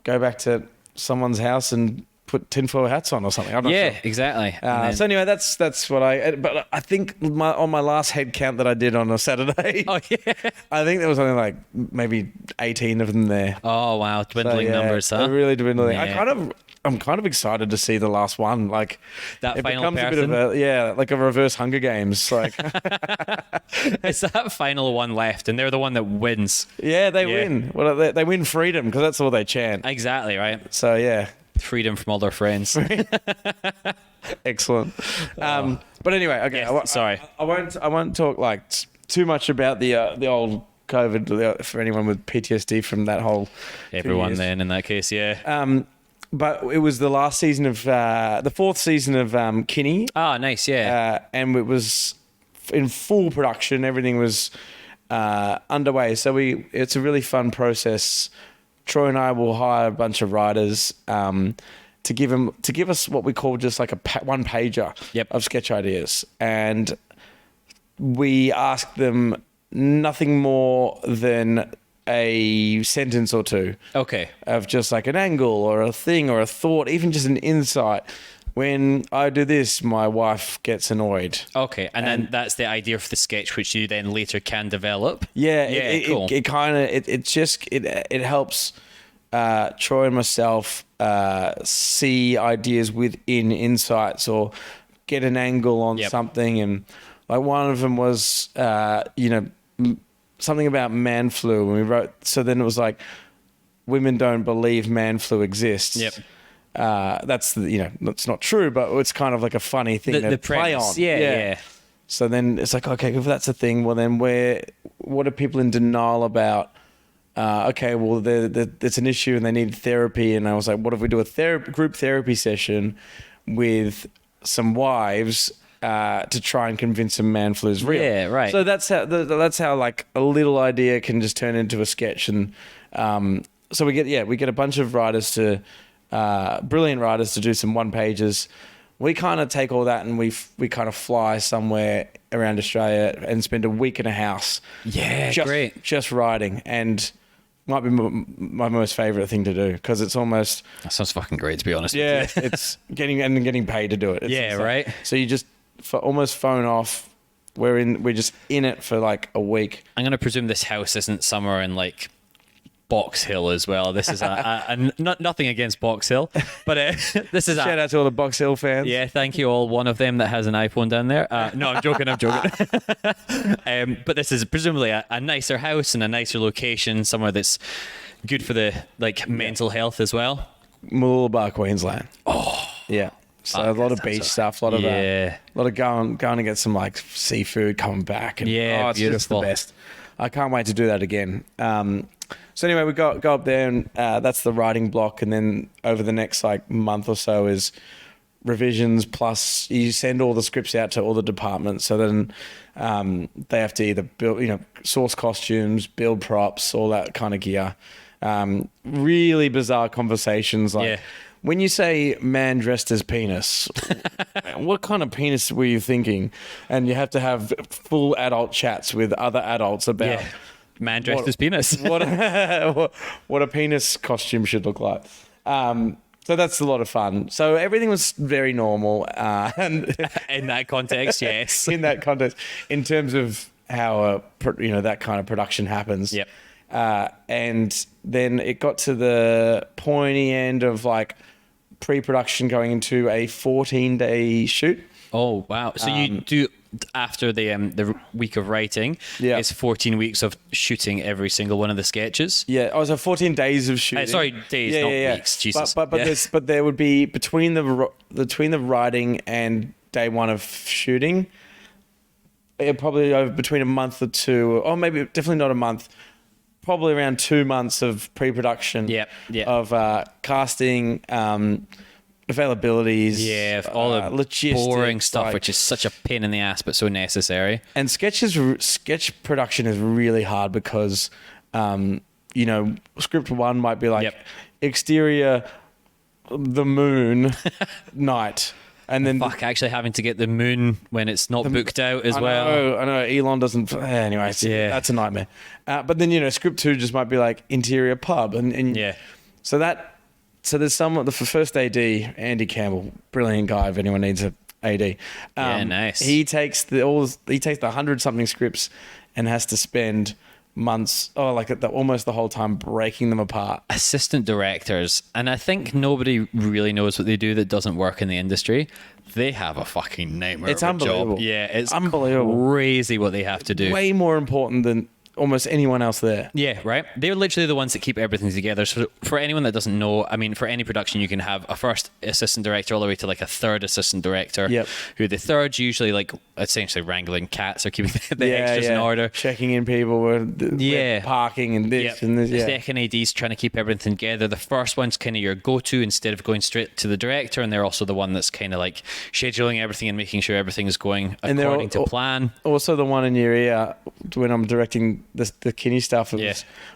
go back to someone's house and put tinfoil hats on or something. I'm not Yeah, sure. exactly. And then- So anyway, that's what but I think on my last head count that I did on a Saturday, oh yeah. I think there was only like maybe 18 of them there. Oh wow, dwindling So, yeah, numbers, huh? they're really dwindling. Yeah. I'm kind of excited to see the last one. Like That it final becomes a bit of like a reverse Hunger Games. Like It's that final one left, and they're the one that wins. yeah, they Yeah. win. Well, they win freedom because that's all they chant. Exactly right. So yeah, Freedom from all their friends. excellent. But anyway, okay. Yeah, sorry. I won't talk like too much about the old COVID for anyone with PTSD from that whole 2 Everyone years. then in that case, yeah. But it was the last season of the fourth season of Kinney, Oh, nice, yeah. and it was in full production. Everything was underway. So it's a really fun process. Troy and I will hire a bunch of writers to give us what we call just like a one pager Yep. of sketch ideas, and we ask them nothing more than a sentence or two Okay. of just like an angle or a thing or a thought, even just an insight. When I do this, my wife gets annoyed. Okay, and then that's the idea for the sketch, which you then later can develop. Yeah, Yeah, cool. It kind of it helps Troy and myself see ideas within insights or get an angle on Yep. something. And like one of them was something about man flu, and we wrote. So then it was like, women don't believe man flu exists. Yep. That's that's not true, but it's kind of like a funny thing to play on. premise. Yeah. So then it's like, okay, if that's a thing, well then what are people in denial about? Okay, well it's an issue and they need therapy. And I was like, what if we do a group therapy session with some wives to try and convince them man flu is real? Yeah, right. So that's how like a little idea can just turn into a sketch. And so we get a bunch of writers brilliant writers to do some one pages. We kind of take all that and we kind of fly somewhere around Australia and spend a week in a house. Yeah, great. Just writing, and might be my most favorite thing to do because it's almost That sounds fucking great, to be honest with you. it's getting paid to do it. It's Yeah, insane. right. So you just almost phone off. We're just in it for like a week. I'm going to presume this house isn't somewhere in like Box Hill as well. This is nothing against Box Hill, but this is Shout out to all the Box Hill fans. Yeah, thank you all. One of them that has an iPhone down there. No, I'm joking. But this is presumably a nicer house and a nicer location, somewhere that's good for the mental health as well. Mooloolaba, Queensland. Oh, yeah. So a lot of beach stuff, a lot of going to get some like seafood, coming back, and Yeah, it's just the beautiful. best. I can't wait to do that again. So anyway, we go up there, and that's the writing block, and then over the next like month or so is revisions. Plus, you send all the scripts out to all the departments, so then they have to either build, source costumes, build props, all that kind of gear. Really bizarre conversations like. Yeah. When you say man dressed as penis, what kind of penis were you thinking? And you have to have full adult chats with other adults about Man dressed as penis. what a penis costume should look like. So that's a lot of fun. So everything was very normal. And In that context, yes. in that context, in terms of how that kind of production happens. Yep. And then it got to the pointy end of like pre-production going into a 14-day shoot. Oh wow! So you do after the week of writing. Yeah. It's 14 weeks of shooting every single one of the sketches. Yeah, I was 14 days of shooting. Sorry, days, not weeks. Jesus. But there would be between the writing and day one of shooting, probably over between a month or two, or maybe definitely not a month. Probably around 2 months of pre-production. Yep. Of casting, availabilities. Yeah, all the logistics, boring stuff, like- which is such a pain in the ass, but so necessary. And sketch production is really hard because, script one might be like Yep. exterior, the moon, night. And then Fuck, actually having to get the moon when it's not booked out as well. I know. Elon doesn't. Anyway, Yeah. that's a nightmare. But then script two just might be like interior pub, and Yeah. So that So there's the first AD, Andy Campbell, brilliant guy. If anyone needs a AD, nice. He takes the 100-something scripts and has to spend months, almost the whole time breaking them apart. Assistant directors, and I think nobody really knows what they do that doesn't work in the industry. They have a fucking nightmare. It's of a unbelievable. job. Yeah, it's unbelievable. Crazy what they have to do. Way more important than almost anyone else there. Yeah, right. They're literally the ones that keep everything together. So for anyone that doesn't know, I mean, for any production, you can have a first assistant director all the way to like a third assistant director. Yep. Who the third's usually like essentially wrangling cats or keeping the extras in order, checking in people with parking and this and this. The second AD's trying to keep everything together. The first one's kind of your go-to instead of going straight to the director, and they're also the one that's kind of like scheduling everything and making sure everything is going according to plan. Also, the one in your ear when I'm directing the Kinney stuff.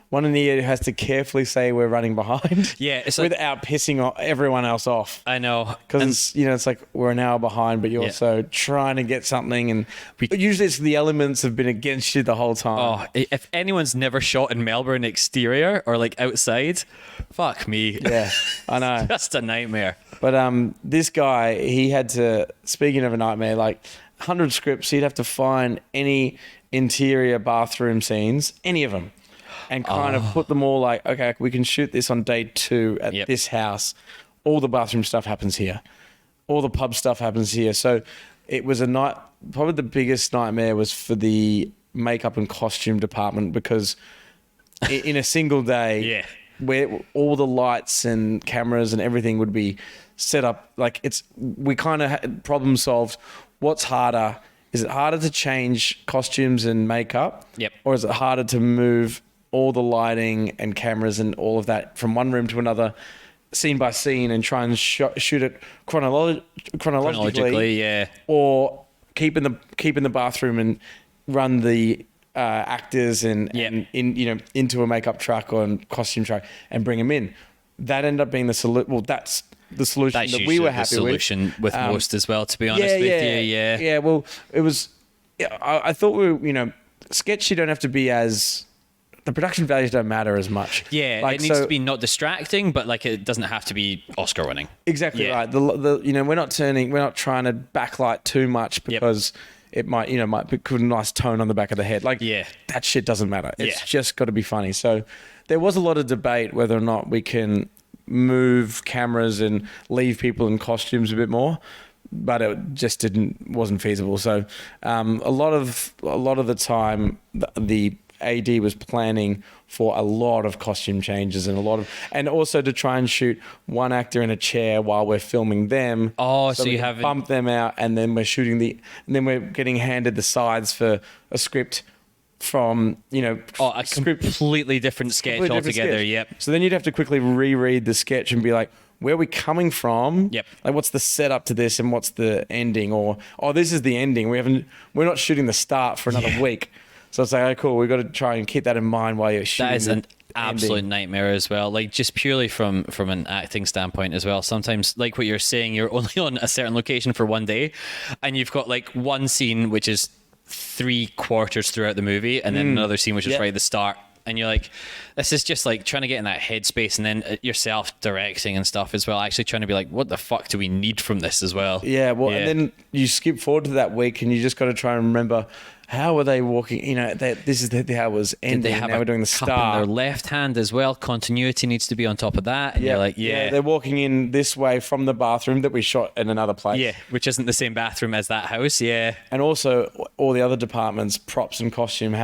One in the ear has to carefully say we're running behind. Yeah, it's without pissing everyone else off. I know, because it's like we're an hour behind, but you're also trying to get something, and usually it's the elements have been against you the whole time. Oh, if anyone's never shot in Melbourne exterior or like outside, fuck me. Yeah, I know. It's just a nightmare. But this guy, he had to. Speaking of a nightmare, like 100 scripts, he'd have to find any interior bathroom scenes, any of them, and kind of put them all like, okay, we can shoot this on day 2 at this house. All the bathroom stuff happens here. All the pub stuff happens here. So it was probably the biggest nightmare was for the makeup and costume department, because in a single day, where all the lights and cameras and everything would be set up, like we kind of had problem solved. What's harder? Is it harder to change costumes and makeup? Yep. Or is it harder to move all the lighting and cameras and all of that from one room to another, scene by scene, and try and shoot it chronologically? Yeah. Or keep in the bathroom and run the actors and into a makeup truck or a costume truck and bring them in. That ended up being the solution. Well, that's the solution that we were happy with. That's the solution with most as well, to be honest with you. Yeah, well, it was... I thought sketch, you don't have to be as... The production values don't matter as much. Yeah, it needs to be not distracting, but like it doesn't have to be Oscar winning. Exactly right. We're not trying to backlight too much because it might put a nice tone on the back of the head. Like that shit doesn't matter. It's just got to be funny. So there was a lot of debate whether or not we can move cameras and leave people in costumes a bit more, but it just wasn't feasible. So a lot of the time the AD was planning for a lot of costume changes and also to try and shoot one actor in a chair while we're filming them. Oh, so you have bump them out, and then we're shooting and then we're getting handed the sides for a script from a completely different sketch altogether. Yep. So then you'd have to quickly reread the sketch and be like, where are we coming from? Yep. Like, what's the setup to this and what's the ending? Or this is the ending. We're not shooting the start for another week. So it's like, oh, cool. We've got to try and keep that in mind while you're shooting. That is an absolute nightmare as well. Like, just purely from an acting standpoint as well. Sometimes, like what you're saying, you're only on a certain location for one day, and you've got like one scene which is 3/4 throughout the movie, and then another scene which is right at the start. And you're like, this is just like trying to get in that headspace, and then yourself directing and stuff as well. Actually trying to be like, what the fuck do we need from this as well? Yeah, well, and then you skip forward to that week, and you just got to try and remember, how were they walking? This is how it was ending. Did they have now we're doing the cup start. in their left hand as well? Continuity needs to be on top of that. And you're like, they're walking in this way from the bathroom that we shot in another place. Yeah, which isn't the same bathroom as that house. Yeah. And also, all the other departments, props and costume,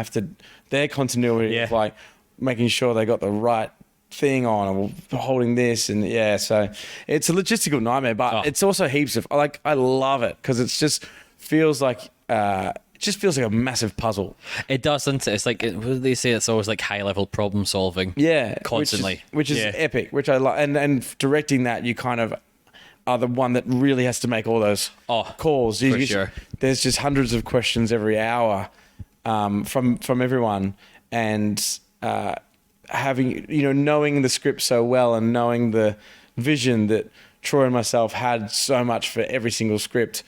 their continuity of like making sure they got the right thing on or holding this, and so it's a logistical nightmare, but it's also heaps of I love it because it just feels like a massive puzzle. It does, doesn't it? It's like they say, it's always like high level problem solving. Yeah, constantly, which is epic. Which I like, and directing that, you kind of are the one that really has to make all those calls. For sure. There's just hundreds of questions every hour from everyone, and having knowing the script so well and knowing the vision that Troy and myself had so much for every single script.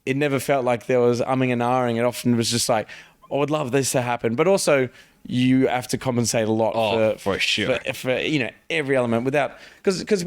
It never felt like there was umming and ahhing. It often was just like, I would love this to happen. But also you have to compensate a lot for sure. for every element without, because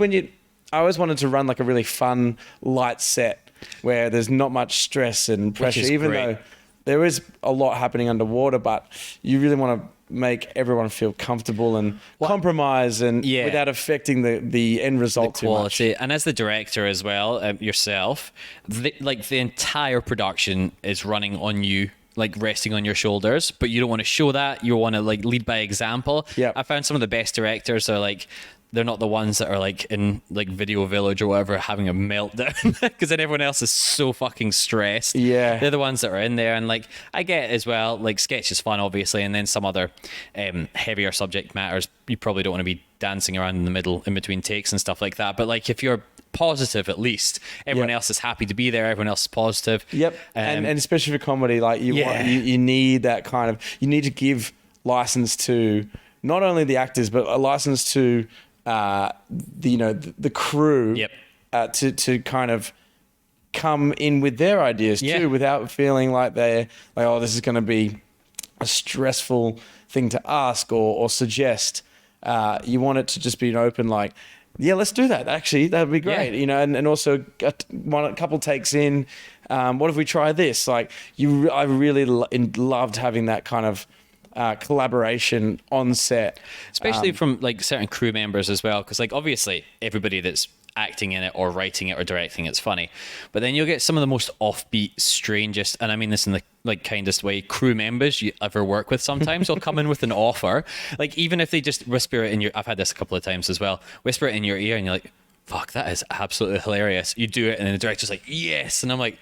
I always wanted to run like a really fun, light set where there's not much stress and pressure, even though there is a lot happening underwater, but you really want to make everyone feel comfortable and compromise and without affecting the end result too much. And as the director as well, yourself, the entire production is running on you, like resting on your shoulders, but you don't want to show that. You want to like lead by example. Yeah, I found some of the best directors are like, they're not the ones that are like in like Video Village or whatever having a meltdown because then everyone else is so fucking stressed. Yeah. They're the ones that are in there. And like, I get it as well, like sketch is fun, obviously. And then some other heavier subject matters, you probably don't want to be dancing around in the middle in between takes and stuff like that. But like, if you're positive, at least everyone else is happy to be there. Everyone else is positive. Yep. And especially for comedy, like you need that kind of, you need to give license to not only the actors, but a license to the crew to kind of come in with their ideas too, without feeling like they're like, oh, this is going to be a stressful thing to ask or suggest. You want it to just be an open, like, yeah, let's do that. Actually, that would be great. And also a couple takes in. What if we try this? Like I really loved having that kind of collaboration on set, especially from like certain crew members as well, because like obviously everybody that's acting in it or writing it or directing it's funny, but then you'll get some of the most offbeat, strangest, and I mean this in the like kindest way, crew members you ever work with. Sometimes will come in with an offer, like even if they just whisper it in your, I've had this a couple of times as well, whisper it in your ear and you're like, fuck, that is absolutely hilarious. You do it and then the director's like, yes, and I'm like,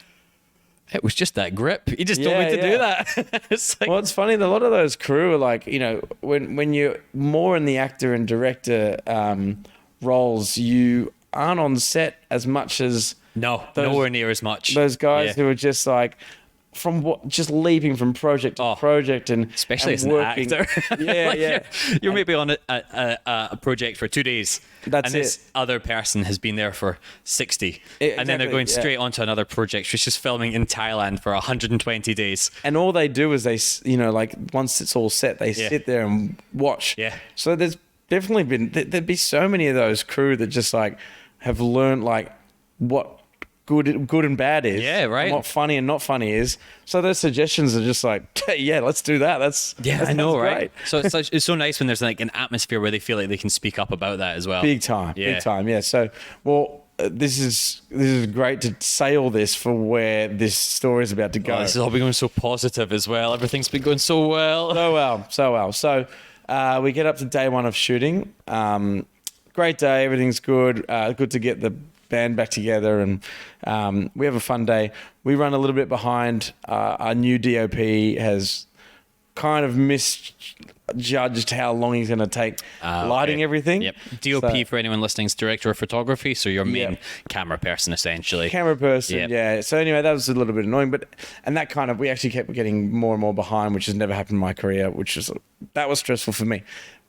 it was just that grip. He just told me to do that. It's like, well, it's funny. A lot of those crew are like, when you're more in the actor and director roles, you aren't on set as much as nowhere near as much. Those guys who are just like just leaping from project to project, and especially as working. An actor. You're maybe on a project for 2 days. That's and this other person has been there for 60. And then they're going straight onto another project, which is filming in Thailand for 120 days. And all they do is they, like once it's all set, they sit there and watch. Yeah. So there's definitely there'd be so many of those crew that just like have learned like what good and bad is. Yeah, right. And what funny and not funny is. So those suggestions are just like, yeah, let's do that. I know, right? So it's so nice when there's like an atmosphere where they feel like they can speak up about that as well. Big time. Yeah. So, this is great to say all this for where this story is about to go. This has all been going so positive as well. Everything's been going so well. So well. So we get up to day one of shooting. Great day. Everything's good. Good to get the band back together, and we have a fun day. We run a little bit behind. Our new DOP has kind of misjudged how long he's going to take lighting everything. Yep. DOP, for anyone listening, is director of photography, so your main camera person essentially. Camera person, yeah. So anyway, that was a little bit annoying, and that kind of, we actually kept getting more and more behind, which has never happened in my career, that was stressful for me,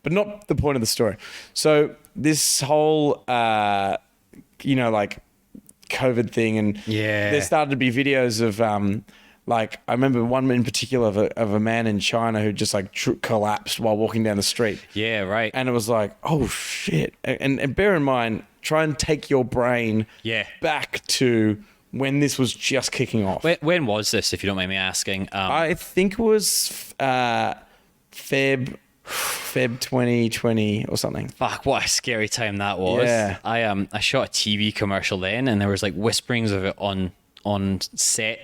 but not the point of the story. So this whole like COVID thing, and there started to be videos of like, I remember one in particular of a man in China who just like collapsed while walking down the street. Yeah, right. And it was like, oh shit. And bear in mind, try and take your brain back to when this was just kicking off. When was this, if you don't mind me asking? I think it was Feb 2020 or something. Fuck, what a scary time that was. Yeah. I shot a TV commercial then, and there was like whisperings of it on set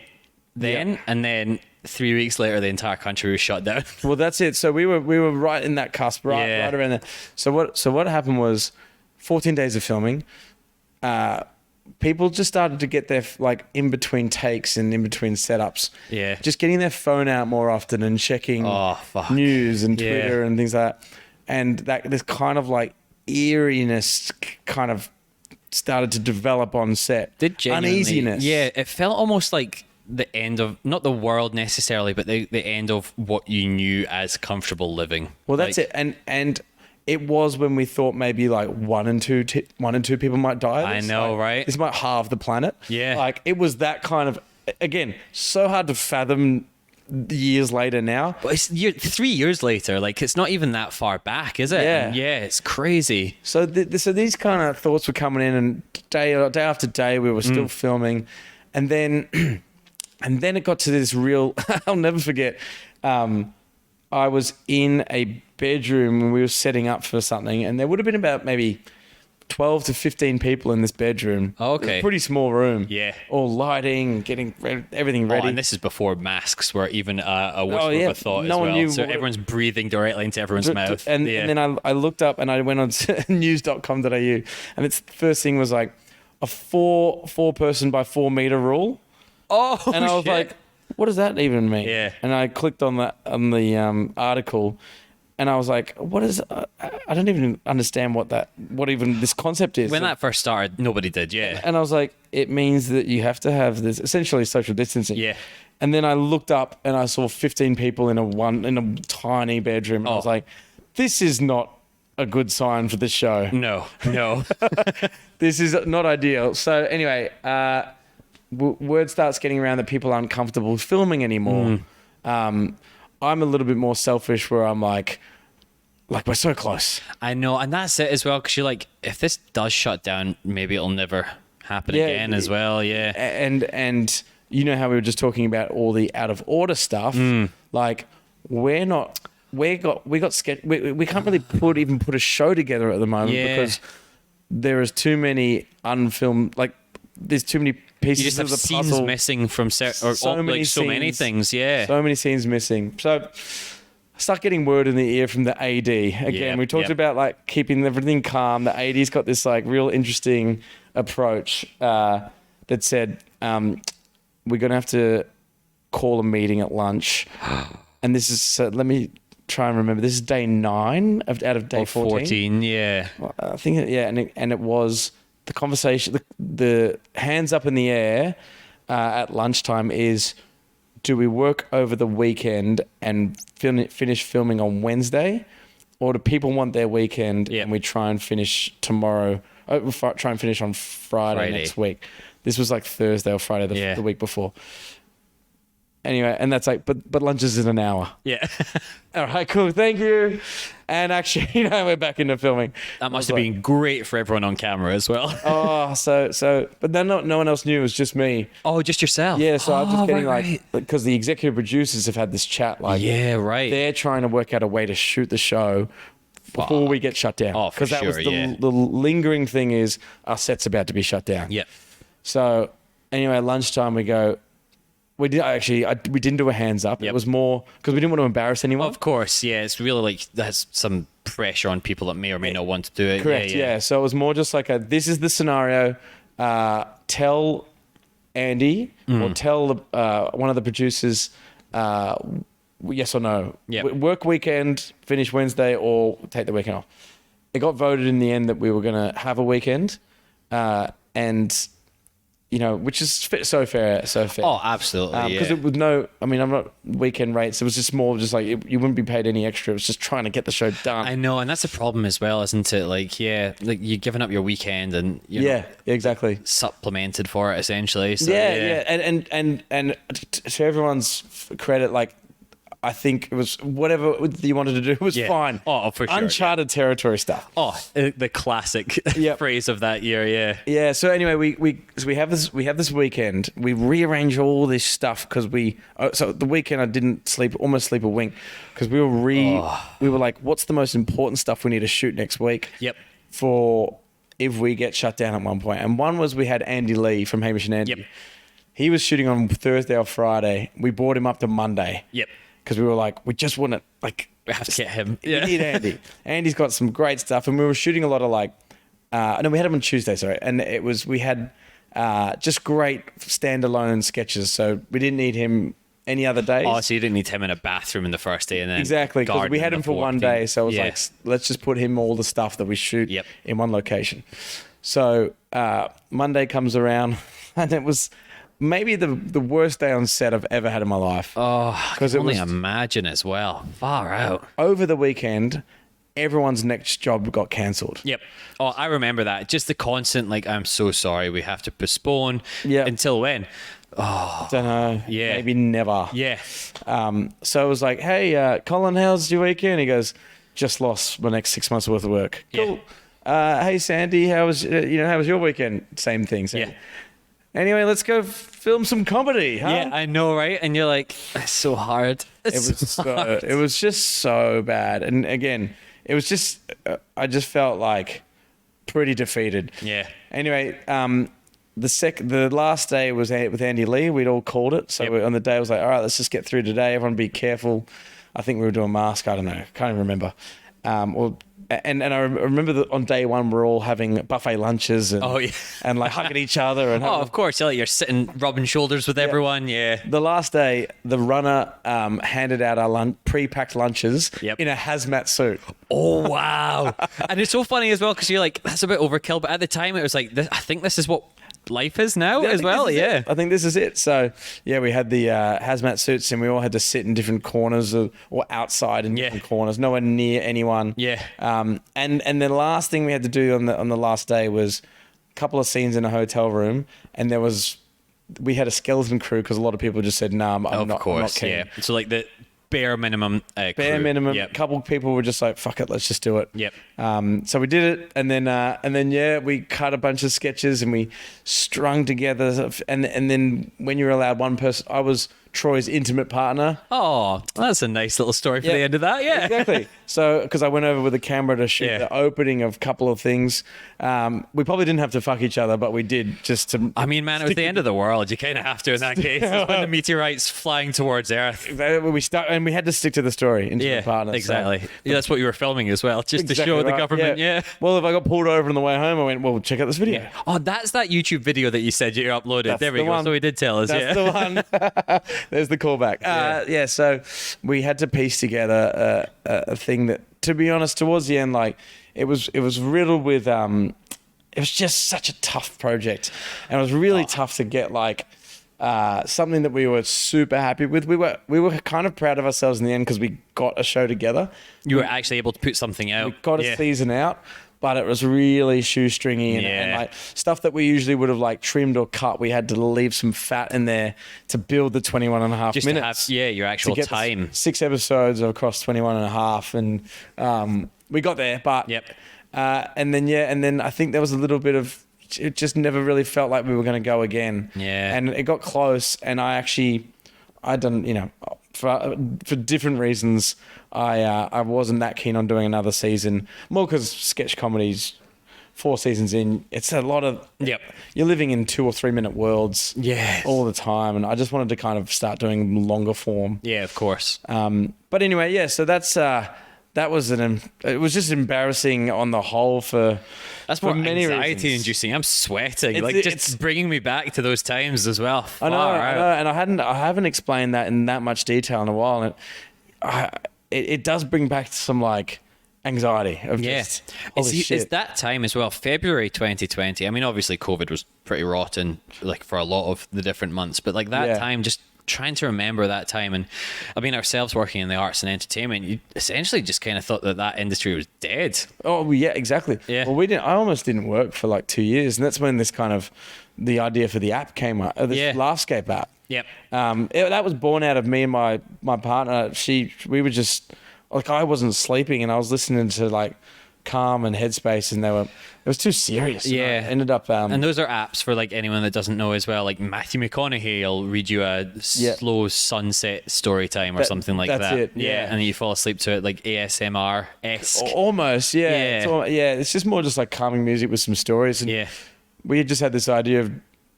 then, and then 3 weeks later the entire country was shut down. Well, that's it. So we were right in that cusp, right around there. So what happened was 14 days of filming. People just started to get their like in between takes and in between setups. Yeah. Just getting their phone out more often and checking news and Twitter and things like that. And this kind of like eeriness kind of started to develop on set. Uneasiness. Yeah, it felt almost like the end of, not the world necessarily, but the end of what you knew as comfortable living. Well, that's it. And it was when we thought maybe like one and two people might die. I know, right? This might halve the planet. Yeah. Like it was that kind of, again, so hard to fathom years later now. But it's 3 years later. Like, it's not even that far back, is it? Yeah. And yeah, it's crazy. So so these kind of thoughts were coming in, and day after day we were still filming, and then it got to this real. I'll never forget. I was in a bedroom when we were setting up for something, and there would have been about maybe 12 to 15 people in this bedroom. Okay. It was a pretty small room. Yeah. All lighting, getting everything ready. And this is before masks were even a whisper yeah. of a thought No as one well. knew So what- everyone's breathing directly into everyone's mouth. And then I looked up and I went on to news.com.au, and its first thing was like a four person by 4 meter rule. oh, And I was shit. like, what does that even mean? Yeah. And I clicked on the article, and I was like, what is, I don't even understand what even this concept is. when that first started, nobody did, yeah. And I was like, it means that you have to have this essentially social distancing. Yeah. And then I looked up and I saw 15 people in a tiny bedroom. And I was like, this is not a good sign for this show. No. This is not ideal. So anyway, word starts getting around that people aren't comfortable filming anymore. I'm a little bit more selfish where I'm like we're so close. I know, and that's it as well, because you're like, if this does shut down, maybe it'll never happen again as well, yeah. And you know how we were just talking about all the out of order stuff. Like we can't really put a show together at the moment because there is too many unfilmed, like there's too many pieces You just of have the scenes puzzle. missing from so many things, yeah. So many scenes missing. So I start getting word in the ear from the AD. Again, we talked about like keeping everything calm. The AD's got this like real interesting approach that said, we're going to have to call a meeting at lunch. And this is, let me try and remember, this is day 9 out of day 14. Yeah. I think, and it was the conversation, the hands up in the air at lunchtime is, do we work over the weekend and finish filming on Wednesday, or do people want their weekend and we try and finish tomorrow? We'll try and finish on Friday next week. This was like Thursday or Friday the week before. Anyway, and that's like, but lunch is in an hour. Yeah. All right, cool. Thank you. And actually, we're back into filming. That must have been great for everyone on camera as well. But then no one else knew. It was just me. Oh, just yourself? Yeah, so I'm just getting because the executive producers have had this chat. Like, yeah, right. They're trying to work out a way to shoot the show before we get shut down. Oh, for that was sure, the lingering thing is our set's about to be shut down. Yeah. So anyway, lunchtime we go. We didn't do a hands up. Yep. It was more because we didn't want to embarrass anyone. Of course, yeah. It's really like that's some pressure on people that may or may not want to do it. Correct. Yeah. So it was more just like this is the scenario. Tell Andy or tell one of the producers yes or no. Yep. Work weekend, finish Wednesday, or take the weekend off. It got voted in the end that we were going to have a weekend, and. Which is so fair. Oh, absolutely. Because it was I'm not weekend rates. It was just more just like you wouldn't be paid any extra. It was just trying to get the show done. I know, and that's a problem as well, isn't it? Like, like you're giving up your weekend and exactly supplemented for it essentially. So, and to everyone's credit, like I think it was whatever you wanted to do was fine. Oh, for sure. Uncharted territory stuff. Oh, the classic phrase of that year. Yeah. Yeah. So anyway, we have this weekend. We rearrange all this stuff because so the weekend I didn't almost sleep a wink because we were like, what's the most important stuff we need to shoot next week? Yep. For if we get shut down at one point. And one was we had Andy Lee from Hamish and Andy. Yep. He was shooting on Thursday or Friday. We brought him up to Monday. Yep. Because we were like, we just want to we have to get him. We need Andy. Andy's got some great stuff, and we were shooting a lot of we had him on Tuesday, sorry, and we had just great standalone sketches, so we didn't need him any other days. Oh, so you didn't need him in a bathroom in the first day, and then exactly because we had him for one day, so it was like, let's just put him all the stuff that we shoot in one location. So Monday comes around, and it was. Maybe the worst day on set I've ever had in my life. Oh, I can only imagine as well. Far out. Over the weekend, everyone's next job got cancelled. Yep. Oh, I remember that. Just the constant, like, I'm so sorry, we have to postpone. Yeah. Until when? Don't know. Yeah. Maybe never. Yeah. So it was like, hey, Colin, how's your weekend? He goes, just lost my next 6 months worth of work. Cool. Hey, Sandy, how was your weekend? Same thing. Yeah. Anyway, let's go film some comedy, huh? Yeah, I know, right? And you're like, it's so hard. It was just so bad. And again, it was just, I just felt like pretty defeated. Yeah. Anyway, the last day was with Andy Lee. We'd all called it. So on the day, I was like, all right, let's just get through today. Everyone be careful. I think we were doing mask. I don't know. Can't even remember. And I remember that on day one, we're all having buffet lunches and, and like hugging each other. And of course. You're sitting rubbing shoulders with everyone. Yeah. The last day, the runner handed out our pre-packed lunches in a hazmat suit. Oh, wow. And it's so funny as well because you're like, that's a bit overkill. But at the time, it was like, I think this is what life is now as well. Yeah. I think this is it. So, we had the hazmat suits and we all had to sit in different corners or outside in different corners, nowhere near anyone. Yeah. And the last thing we had to do on the last day was a couple of scenes in a hotel room, and we had a skeleton crew because a lot of people just said, "Nah, I'm not keen." Yeah. So like the bare minimum. Bare minimum. A couple of people were just like, "Fuck it, let's just do it." Yep. So we did it, and then we cut a bunch of sketches and we strung together. And then when you're allowed one person, I was Troy's intimate partner. Oh, that's a nice little story for the end of that. Yeah, exactly. So, because I went over with a camera to shoot the opening of a couple of things. We probably didn't have to fuck each other, but we did just to. I mean, man, it was the end of the world. You kind of have to in that case. It's when the meteorite's flying towards Earth. We had to stick to the story. Intimate partner. Exactly. So. That's what you were filming as well, just to show the government. Yeah. Well, if I got pulled over on the way home, I went, well, check out this video. Yeah. Oh, that's that YouTube video that you said you uploaded. That's there we go. One. So he did tell us. That's the one. There's the callback. So we had to piece together a thing that, to be honest, towards the end, like it was riddled with. It was just such a tough project, and it was really tough to get like. Something that we were super happy with. We were kind of proud of ourselves in the end because we got a show together. You were actually able to put something out. We got a season out, but it was really shoestringy and like stuff that we usually would have like trimmed or cut. We had to leave some fat in there to build the 21 and a half minutes. To have, your actual time. 6 episodes across 21 and a half. And we got there, but and then I think there was a little bit of, it just never really felt like we were going to go again. Yeah. And it got close, and I done, for different reasons, I wasn't that keen on doing another season. More because sketch comedies, 4 seasons in, it's a lot of... Yep. You're living in 2 or 3 minute worlds all the time, and I just wanted to kind of start doing longer form. Yeah, of course. But anyway, so that's... it was just embarrassing on the whole that's more many anxiety inducing. I'm sweating. It's bringing me back to those times as well. I know, and I haven't explained that in that much detail in a while, and it does bring back some like anxiety of just it's that time as well, February 2020. I mean, obviously COVID was pretty rotten like for a lot of the different months, but like that time, just trying to remember that time. And I mean, ourselves working in the arts and entertainment, you essentially just kind of thought that industry was dead. Oh yeah, exactly. Yeah. Well, I almost didn't work for like 2 years, and that's when this kind of the idea for the app came up, this Laughscape app. Yep. That was born out of me and my partner. We were just like, I wasn't sleeping, and I was listening to like Calm and Headspace, and it was too serious. Yeah. I ended up and those are apps for like anyone that doesn't know as well. Like Matthew McConaughey will read you a slow sunset story time or something like that. That's it. Yeah. And then you fall asleep to it, like ASMR-esque. Almost. Yeah. It's just more just like calming music with some stories. And we had just had this idea of,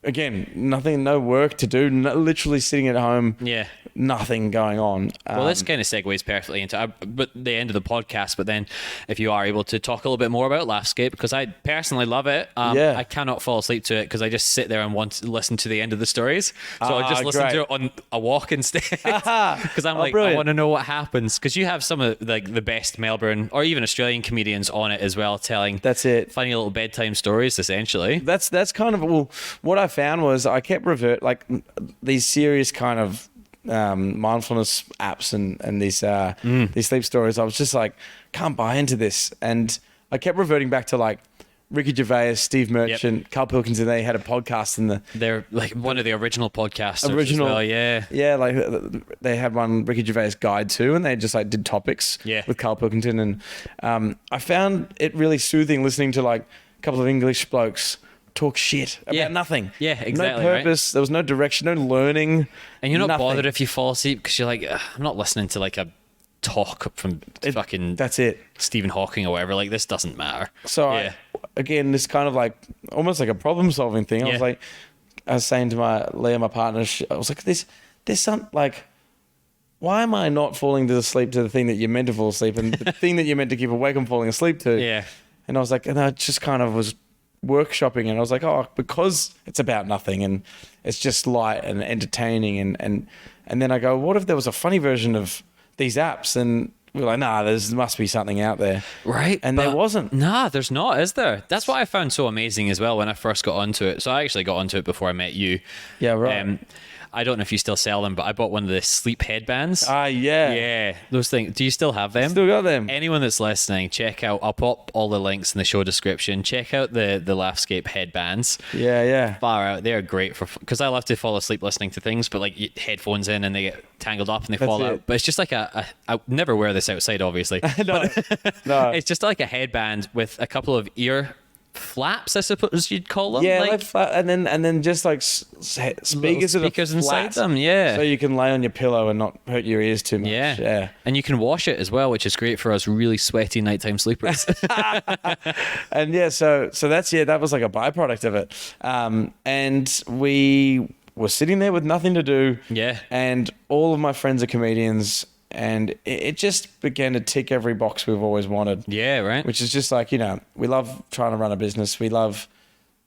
again, no work to do, literally sitting at home. Yeah. Nothing going on. Well, this kind of segues perfectly into the end of the podcast. But then, if you are able to talk a little bit more about Laughscape, because I personally love it. I cannot fall asleep to it because I just sit there and want to listen to the end of the stories. So I just listen to it on a walk instead. Because I'm brilliant. I want to know what happens. Because you have some of like the best Melbourne or even Australian comedians on it as well, telling funny little bedtime stories. Essentially, that's kind of what I found was I kept these serious kind of mindfulness apps and these sleep stories, I was just like, can't buy into this. And I kept reverting back to like Ricky Gervais, Steve Merchant, Carl Pilkington. They had a podcast in they're like one of the original podcasters as well, yeah, like they had one, Ricky Gervais Guide to, and they just like did topics with Carl Pilkington. And I found it really soothing listening to like a couple of English blokes talk shit about nothing. Yeah, exactly. No purpose. Right? There was no direction, no learning. And you're not bothered if you fall asleep because you're like, I'm not listening to like a talk from fucking that's it, Stephen Hawking or whatever. Like, this doesn't matter. So again, this kind of like almost like a problem solving thing. I was saying to Leah, my partner, I was like, there's some like, why am I not falling to sleep to the thing that you're meant to fall asleep and the thing that you're meant to keep awake and falling asleep to? Yeah. And I was like, and I just kind of was workshopping, and I was like, oh, because it's about nothing and it's just light and entertaining, and then I go, what if there was a funny version of these apps? And we're like, nah, there must be something out there, right? And there wasn't. Nah, there's not, is there? That's what I found so amazing as well when I first got onto it. So I actually got onto it before I met you. Yeah, right. I don't know if you still sell them, but I bought one of the sleep headbands. Yeah. Those things. Do you still have them? Still got them. Anyone that's listening, check out. I'll pop all the links in the show description. Check out the Laughscape headbands. Yeah. Far out. They're great because I love to fall asleep listening to things, but like headphones in and they get tangled up and they fall out. But it's just like I never wear this outside, obviously. No. It's just like a headband with a couple of ear flaps, I suppose you'd call them. Yeah, like and then just like speakers inside them. Yeah, so you can lay on your pillow and not hurt your ears too much. Yeah, and you can wash it as well, which is great for us really sweaty nighttime sleepers. And so that was like a byproduct of it. And we were sitting there with nothing to do. Yeah, and all of my friends are comedians. And it just began to tick every box we've always wanted. Yeah, right. Which is just like, we love trying to run a business. We love,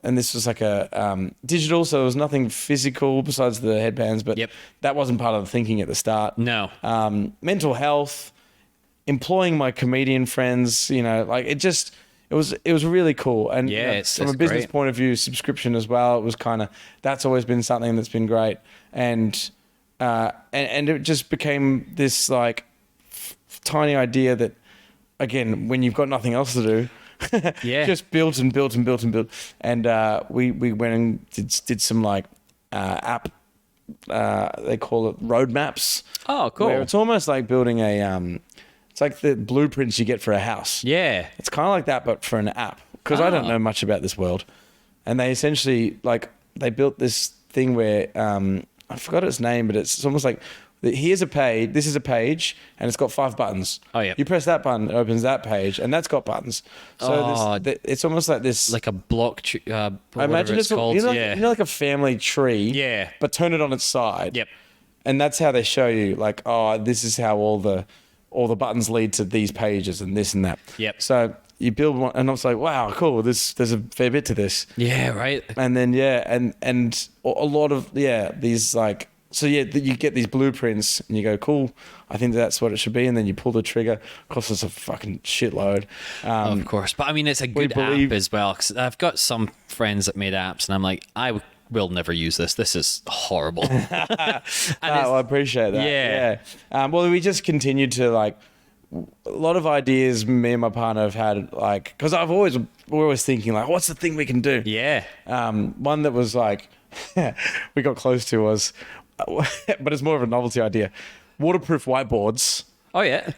and this was like a digital, so there was nothing physical besides the headbands, but that wasn't part of the thinking at the start. No. Mental health, employing my comedian friends, like it was really cool. And from a business point of view, subscription as well, it was kind of, that's always been something that's been great. And it just became this like tiny idea that, again, when you've got nothing else to do, just built and built and built and built. And we went and did some like app, they call it roadmaps. Oh, cool. Where it's almost like building it's like the blueprints you get for a house. Yeah. It's kind of like that, but for an app. Because I don't know much about this world. And they essentially, like, they built this thing where, I forgot its name, but it's almost like, here's a page, this is a page, and it's got 5 buttons. Oh, yeah. You press that button, it opens that page, and that's got buttons. So it's almost like this... Like a block... I imagine it's called. Like a family tree. Yeah. But turn it on its side. Yep. And that's how they show you, like, this is how all the buttons lead to these pages and this and that. Yep. So... you build one, and I was like, "Wow, cool! There's a fair bit to this." Yeah, right. And then and a lot of these like you get these blueprints, and you go, "Cool, I think that's what it should be." And then you pull the trigger. Costs us a fucking shitload. Of course, but I mean, it's a good app as well. Because I've got some friends that made apps, and I'm like, I will never use this. This is horrible. I appreciate that. Yeah. Well, we just continued to like. A lot of ideas me and my partner have had, like, because we're always thinking like, what's the thing we can do? Yeah. One that was like we got close to was, but it's more of a novelty idea, waterproof whiteboards. Oh yeah.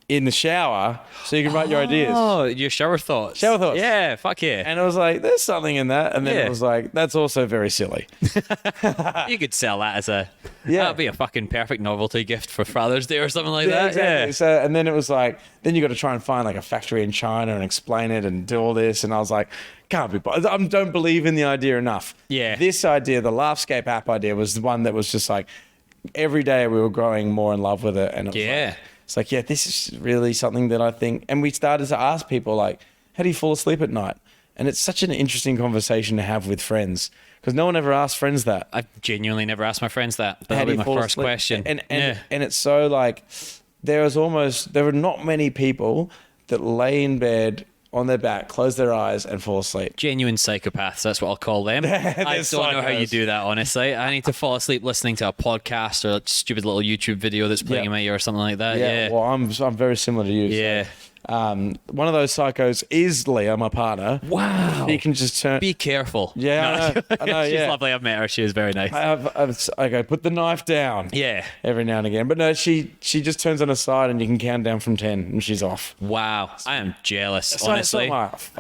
In the shower, so you can write your ideas. Oh, your shower thoughts. Yeah, fuck yeah. And it was like, there's something in that. And then it was like, that's also very silly. You could sell that as that'd be a fucking perfect novelty gift for Father's Day or something like that. Exactly. Yeah. So, and then it was like, then you got to try and find like a factory in China and explain it and do all this. And I was like, can't be, I don't believe in the idea enough. Yeah. This idea, the Laughscape app idea, was the one that was just like, every day we were growing more in love with it. And it was it's like, this is really something that I think, and we started to ask people like, how do you fall asleep at night? And it's such an interesting conversation to have with friends because no one ever asks friends that. I genuinely never asked my friends that. That'll be my first question. And it's so like, there are not many people that lay in bed on their back, close their eyes, and fall asleep. Genuine psychopaths, that's what I'll call them. I don't know how you do that, honestly. I need to fall asleep listening to a podcast or a stupid little YouTube video that's playing in my ear or something like that. Yeah. Well, I'm very similar to you. Yeah. So, one of those psychos is Leah, my partner. Wow. She can just turn. Be careful. Yeah, I know. She's lovely. I've met her. She is very nice. I go, put the knife down. Yeah. Every now and again. But no, she just turns on her side and you can count down from 10 and she's off. Wow. I am jealous, honestly.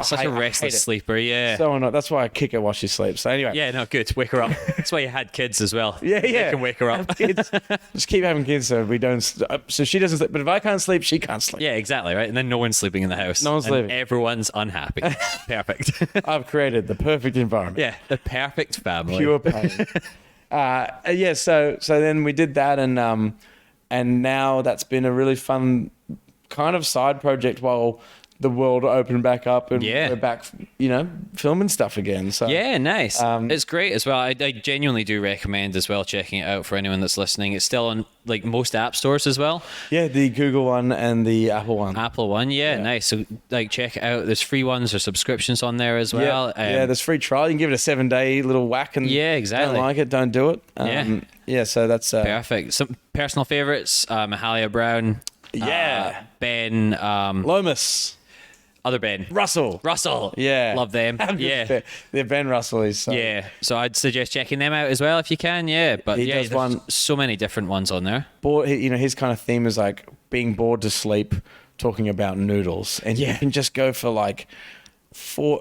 Such a restless sleeper, yeah. So annoying. That's why I kick her while she sleeps. So anyway. Yeah, no, good. Wake her up. That's why you had kids as well. Yeah. You can wake her up. Kids. Just keep having kids so we don't. So she doesn't sleep. But if I can't sleep, she can't sleep. Yeah, exactly, right? And then no one's sleeping in the house. No one's sleeping. Everyone's unhappy. Perfect. I've created the perfect environment. Yeah, the perfect family. Pure pain. So then we did that, and now that's been a really fun kind of side project while the world opened back up and we're back, filming stuff again. So yeah, nice. It's great as well. I genuinely do recommend as well checking it out for anyone that's listening. It's still on like most app stores as well. Yeah, the Google one and the Apple one. Apple one, yeah. Nice. So like check it out. There's free ones or subscriptions on there as well. There's free trial. You can give it a 7-day little whack and exactly. Don't like it, don't do it. So that's perfect. Some personal favorites: Mahalia Brown. Ben. Lomas. Other Ben. Russell. Yeah. Love them. Yeah. They're Ben Russell. Yeah. So I'd suggest checking them out as well if you can. Yeah. But he does there's so many different ones on there. His kind of theme is like being bored to sleep, talking about noodles. And you can just go for like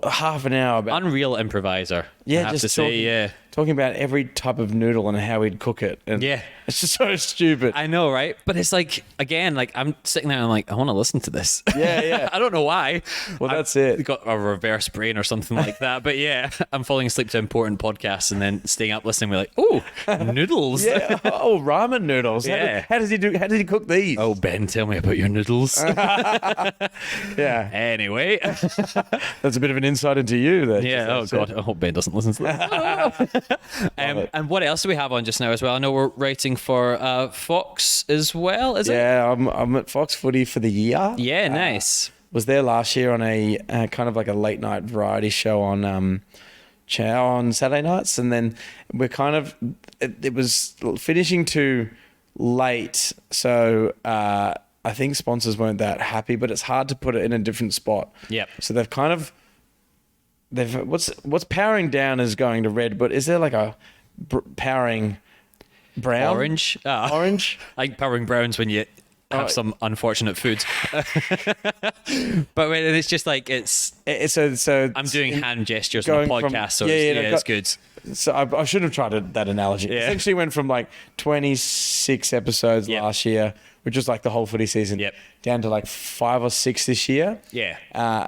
half an hour. Unreal improviser. Yeah. I have to say, talking about every type of noodle and how he'd cook it. And it's just so stupid. I know, right? But it's like, again, like I'm sitting there and I'm like, I want to listen to this. Yeah. I don't know why. Well, that's it. I've got a reverse brain or something like that. But yeah, I'm falling asleep to important podcasts and then staying up listening. We're like, oh, noodles. Ramen noodles. Yeah. How did he cook these? Oh, Ben, tell me about your noodles. Yeah. Anyway. That's a bit of an insight into you there. Yeah. Oh, God. I hope Ben doesn't listen to that. And what else do we have on just now as well? I know we're writing for Fox as well, is it? Yeah, I'm at Fox Footy for the year. Yeah, nice. Was there last year on a kind of like a late night variety show on Saturday nights, and then we're kind of it was finishing too late, so I think sponsors weren't that happy, but it's hard to put it in a different spot. Yep. So what's powering down is going to red, but is there like a powering brown? Orange. Orange? Like powering browns when you have some unfortunate foods. But when it's just like so I'm doing hand gestures on a podcast, so it's good. So I should have tried that analogy. Yeah. Essentially went from like 26 episodes last year, which was like the whole footy season, down to like 5 or 6 this year. Yeah.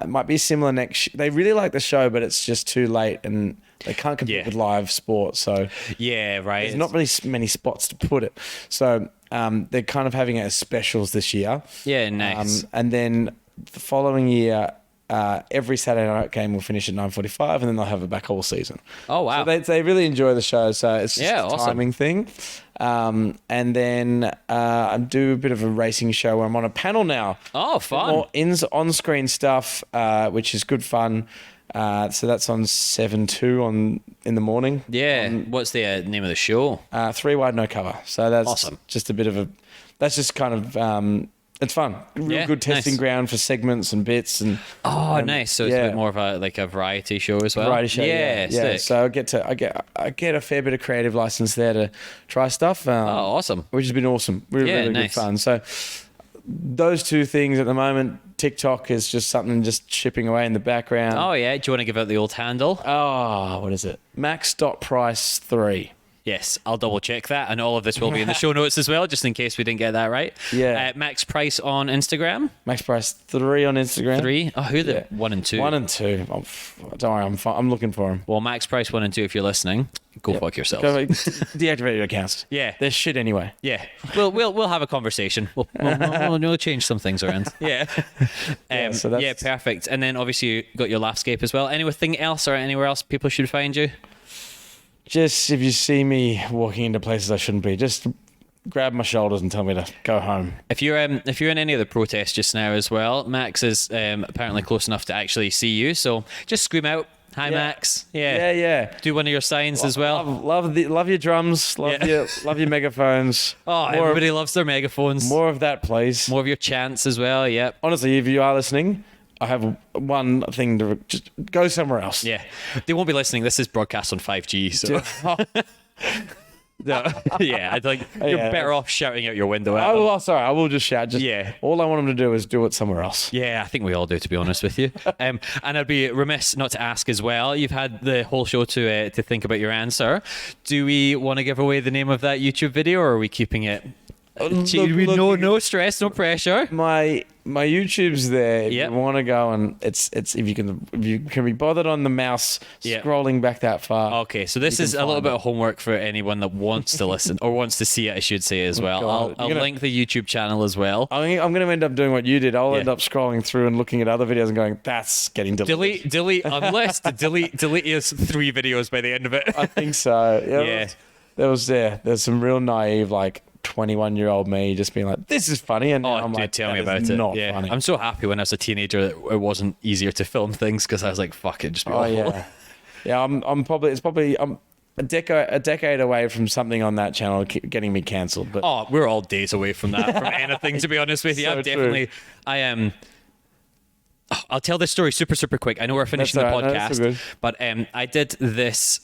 It might be similar next. They really like the show, but it's just too late and they can't compete with live sport. So there's not really many spots to put it. So they're kind of having it as specials this year. Yeah, nice. And then the following year, every Saturday night game will finish at 9:45, and then they'll have it back all season. Oh wow! So they really enjoy the show, so it's just a timing thing. And then I do a bit of a racing show where I'm on a panel now. Oh, fun! More on-screen stuff, which is good fun. So that's on 7:2 in the morning. Yeah. What's the name of the show? 3 Wide No Cover. So that's awesome. Just a bit of a. That's just kind of. It's fun. Real good testing ground for segments and bits and. Oh, nice! So it's a bit more of a variety show as well. Variety show, yeah. So I get a fair bit of creative license there to try stuff. Awesome! Which has been awesome. Really good fun. So those two things at the moment. TikTok is just something just chipping away in the background. Oh yeah. Do you want to give out the old handle? Oh, what is it? Max.price3. Yes, I'll double check that, and all of this will be in the show notes as well, just in case we didn't get that right. Yeah. Max Price on Instagram. Max Price 3 on Instagram. 3? Oh, who the 1 and 2? 1 and 2. Don't worry, I'm looking for him. Well, Max Price 1 and 2, if you're listening, go fuck yourself. Deactivate your accounts. Yeah, they're shit anyway. Yeah, we'll have a conversation. We'll change some things around. Yeah. Perfect. And then obviously you got your Laughscape as well. Anything else or anywhere else people should find you? Just if you see me walking into places I shouldn't be, just grab my shoulders and tell me to go home. If you're in any of the protests just now as well, Max is apparently close enough to actually see you. So just scream out, "Hi, Max!" Yeah. Do one of your signs as well. Love your drums. Love your megaphones. Oh, everybody loves their megaphones. More of that, please. More of your chants as well. Yep. Honestly, if you are listening, I have one thing to just go somewhere else. Yeah, they won't be listening. This is broadcast on 5G, so no, yeah, I think you're better off shouting out your window at them. Sorry, I will just shout. All I want them to do is do it somewhere else. Yeah, I think we all do, to be honest with you. And I'd be remiss not to ask as well. You've had the whole show to think about your answer. Do we want to give away the name of that YouTube video, or are we keeping it? No stress, no pressure. My YouTube's there. If you want to go, and it's if you can be bothered on the mouse scrolling back that far. Okay, so this is a little bit of homework for anyone that wants to listen or wants to see it, I should say as well. I'll link the YouTube channel as well. I'm going to end up doing what you did. I'll end up scrolling through and looking at other videos and going, "That's getting deleted." Delete unless the delete is 3 videos by the end of it. I think so. Yeah. There's some real naive 21-year-old me just being like, "This is funny," and now I'm like, tell me about it. Not funny. I'm so happy when I was a teenager that it wasn't easier to film things because I was like, "Fuck it, just be awful." Yeah. I'm probably a decade away from something on that channel getting me cancelled. But we're all days away from that, from anything. To be honest with you, So I've definitely. true. I am. I'll tell this story super quick. I know we're finishing That's the all right. No, that's podcast, all good. but I did this.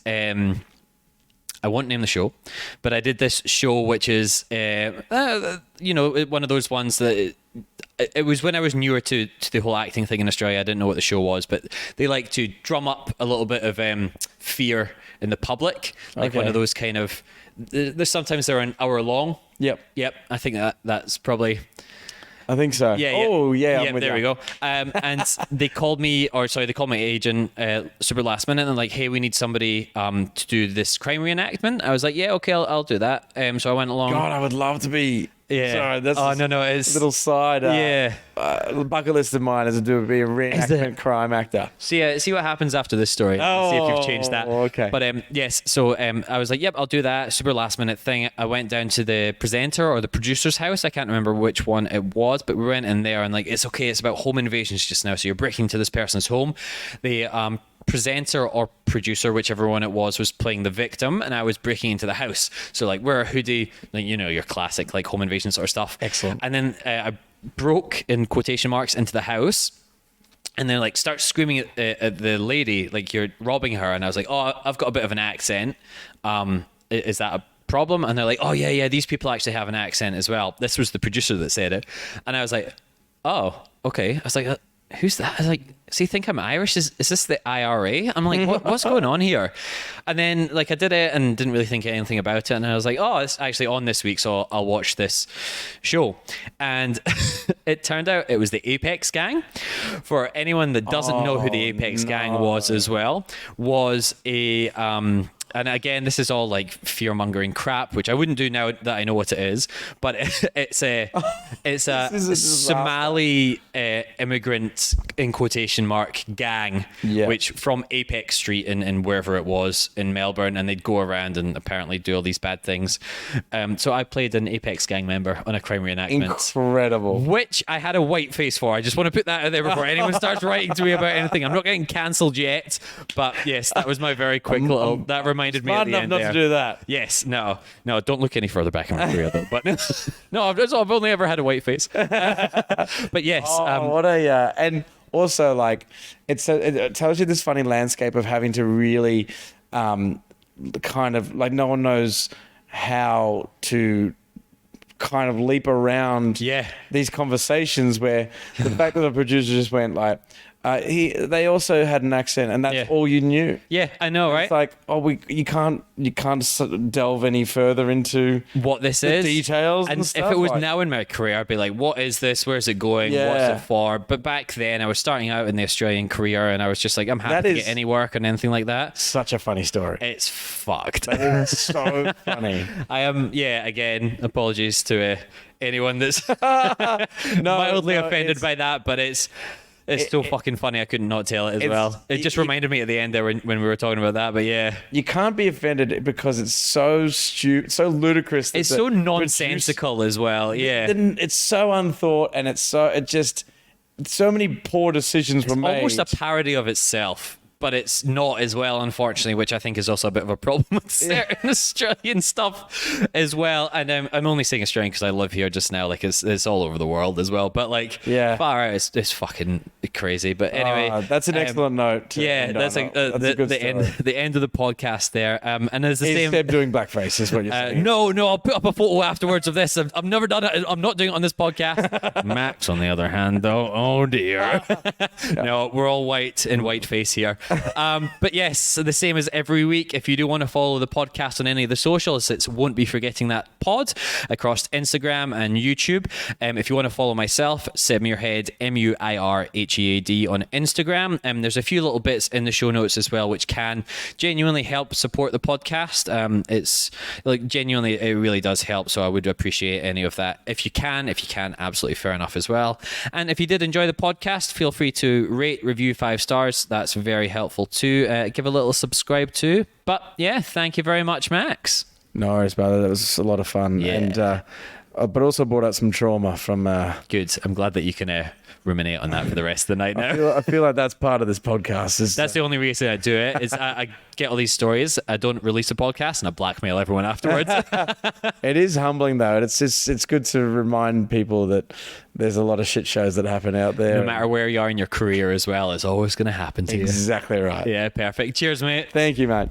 I won't name the show, but I did this show which is, one of those ones that it was when I was newer to the whole acting thing in Australia. I didn't know what the show was, but they like to drum up a little bit of fear in the public, like one of those kind of. There's sometimes they're an hour long. Yep. I think that's probably. I think so. Yeah. Oh, yeah. Yeah, there we go. And they called my agent super last minute and like, "Hey, we need somebody to do this crime reenactment." I was like, "Yeah, okay, I'll do that." So I went along. God, I would love to be. Yeah. Sorry, that's it's a little side. Bucket list of mine is to be a reenactment crime actor. See what happens after this story. See if you've changed that. Okay. But yes, so I was like, "Yep, I'll do that." Super last minute thing. I went down to the presenter or the producer's house. I can't remember which one it was, but we went in there and like, it's okay. It's about home invasions just now. So you're breaking into this person's home. The presenter or producer, whichever one it was playing the victim, and I was breaking into the house. So like, wear a hoodie, like your classic like home invasion sort of stuff. Excellent. And then I broke in quotation marks into the house. And then like start screaming at the lady like you're robbing her, and I was like, "Oh, I've got a bit of an accent. Is that a problem?" And they're like, "Oh yeah, these people actually have an accent as well." This was the producer that said it, and I was like, "Oh, okay." I was like, "Who's that?" I was like, "Does he think I'm Irish? Is this the IRA?" I'm like, what's going on here? And then like I did it and didn't really think anything about it, and I was like, "Oh, it's actually on this week, so I'll watch this show." And it turned out it was the Apex Gang. For anyone that doesn't know who the Apex Gang was as well, was a and again, this is all like fear-mongering crap, which I wouldn't do now that I know what it is. But it's a Somali immigrant in quotation mark gang, which from Apex Street in wherever it was in Melbourne, and they'd go around and apparently do all these bad things. So I played an Apex Gang member on a crime reenactment. Incredible. Which I had a white face for. I just want to put that out there before anyone starts writing to me about anything. I'm not getting cancelled yet, but yes, that was my very quick little. That reminded me at the end not there. to do that. Yes, no, don't look any further back in my career though. But no, I've only ever had a white face. But yes, what a and also like it tells you this funny landscape of having to really kind of like no one knows how to kind of leap around these conversations where the fact that the producer just went like they also had an accent and that's all you knew. Yeah, I know, right? It's like, you can't delve any further into what this is, details and stuff. If it was now in my career, I'd be like, "What is this? Where's it going? What's it for?" But back then, I was starting out in the Australian career, and I was just like, "I'm happy to get any work and anything like that." Such a funny story. It's fucked. It is so funny. I am. Again, apologies to anyone that's mildly offended by that, but it's. It's so fucking funny. I couldn't not tell it as well. It just reminded me at the end there when we were talking about that. But yeah, you can't be offended because it's so stupid, so ludicrous. It's so nonsensical as well. Yeah, it's so unthought, and so many poor decisions were made. Almost a parody of itself. But it's not as well, unfortunately, which I think is also a bit of a problem with certain Australian stuff as well. And I'm only saying Australian because I live here just now. Like it's all over the world as well. But like, far out, it's fucking crazy. But anyway, that's an excellent note. That's a good the end of the podcast there. And it's the same. Seb doing blackface is what you're saying. No, I'll put up a photo afterwards of this. I've never done it. I'm not doing it on this podcast. Max, on the other hand, though, oh dear. No, we're all white in white face here. But yes, the same as every week. If you do want to follow the podcast on any of the socials, it's Won't Be Forgetting That Pod across Instagram and YouTube. If you want to follow myself, Seb Muirhead, Muirhead on Instagram. There's a few little bits in the show notes as well, which can genuinely help support the podcast. It's like genuinely, it really does help. So I would appreciate any of that. If you can, absolutely fair enough as well. And if you did enjoy the podcast, feel free to rate, review 5 stars. That's very helpful too. Give a little subscribe too. But yeah, thank you very much, Max. No worries, brother. That was a lot of fun. Yeah. And but also brought out some trauma from good. I'm glad that you can ruminate on that for the rest of the night now. I feel like that's part of this podcast. That's the only reason I do it. Is I get all these stories, I don't release a podcast, and I blackmail everyone afterwards. It is humbling though. It's good to remind people that there's a lot of shit shows that happen out there. No matter where you are in your career as well, it's always going to happen to you. Exactly right. Yeah, perfect. Cheers, mate. Thank you, mate.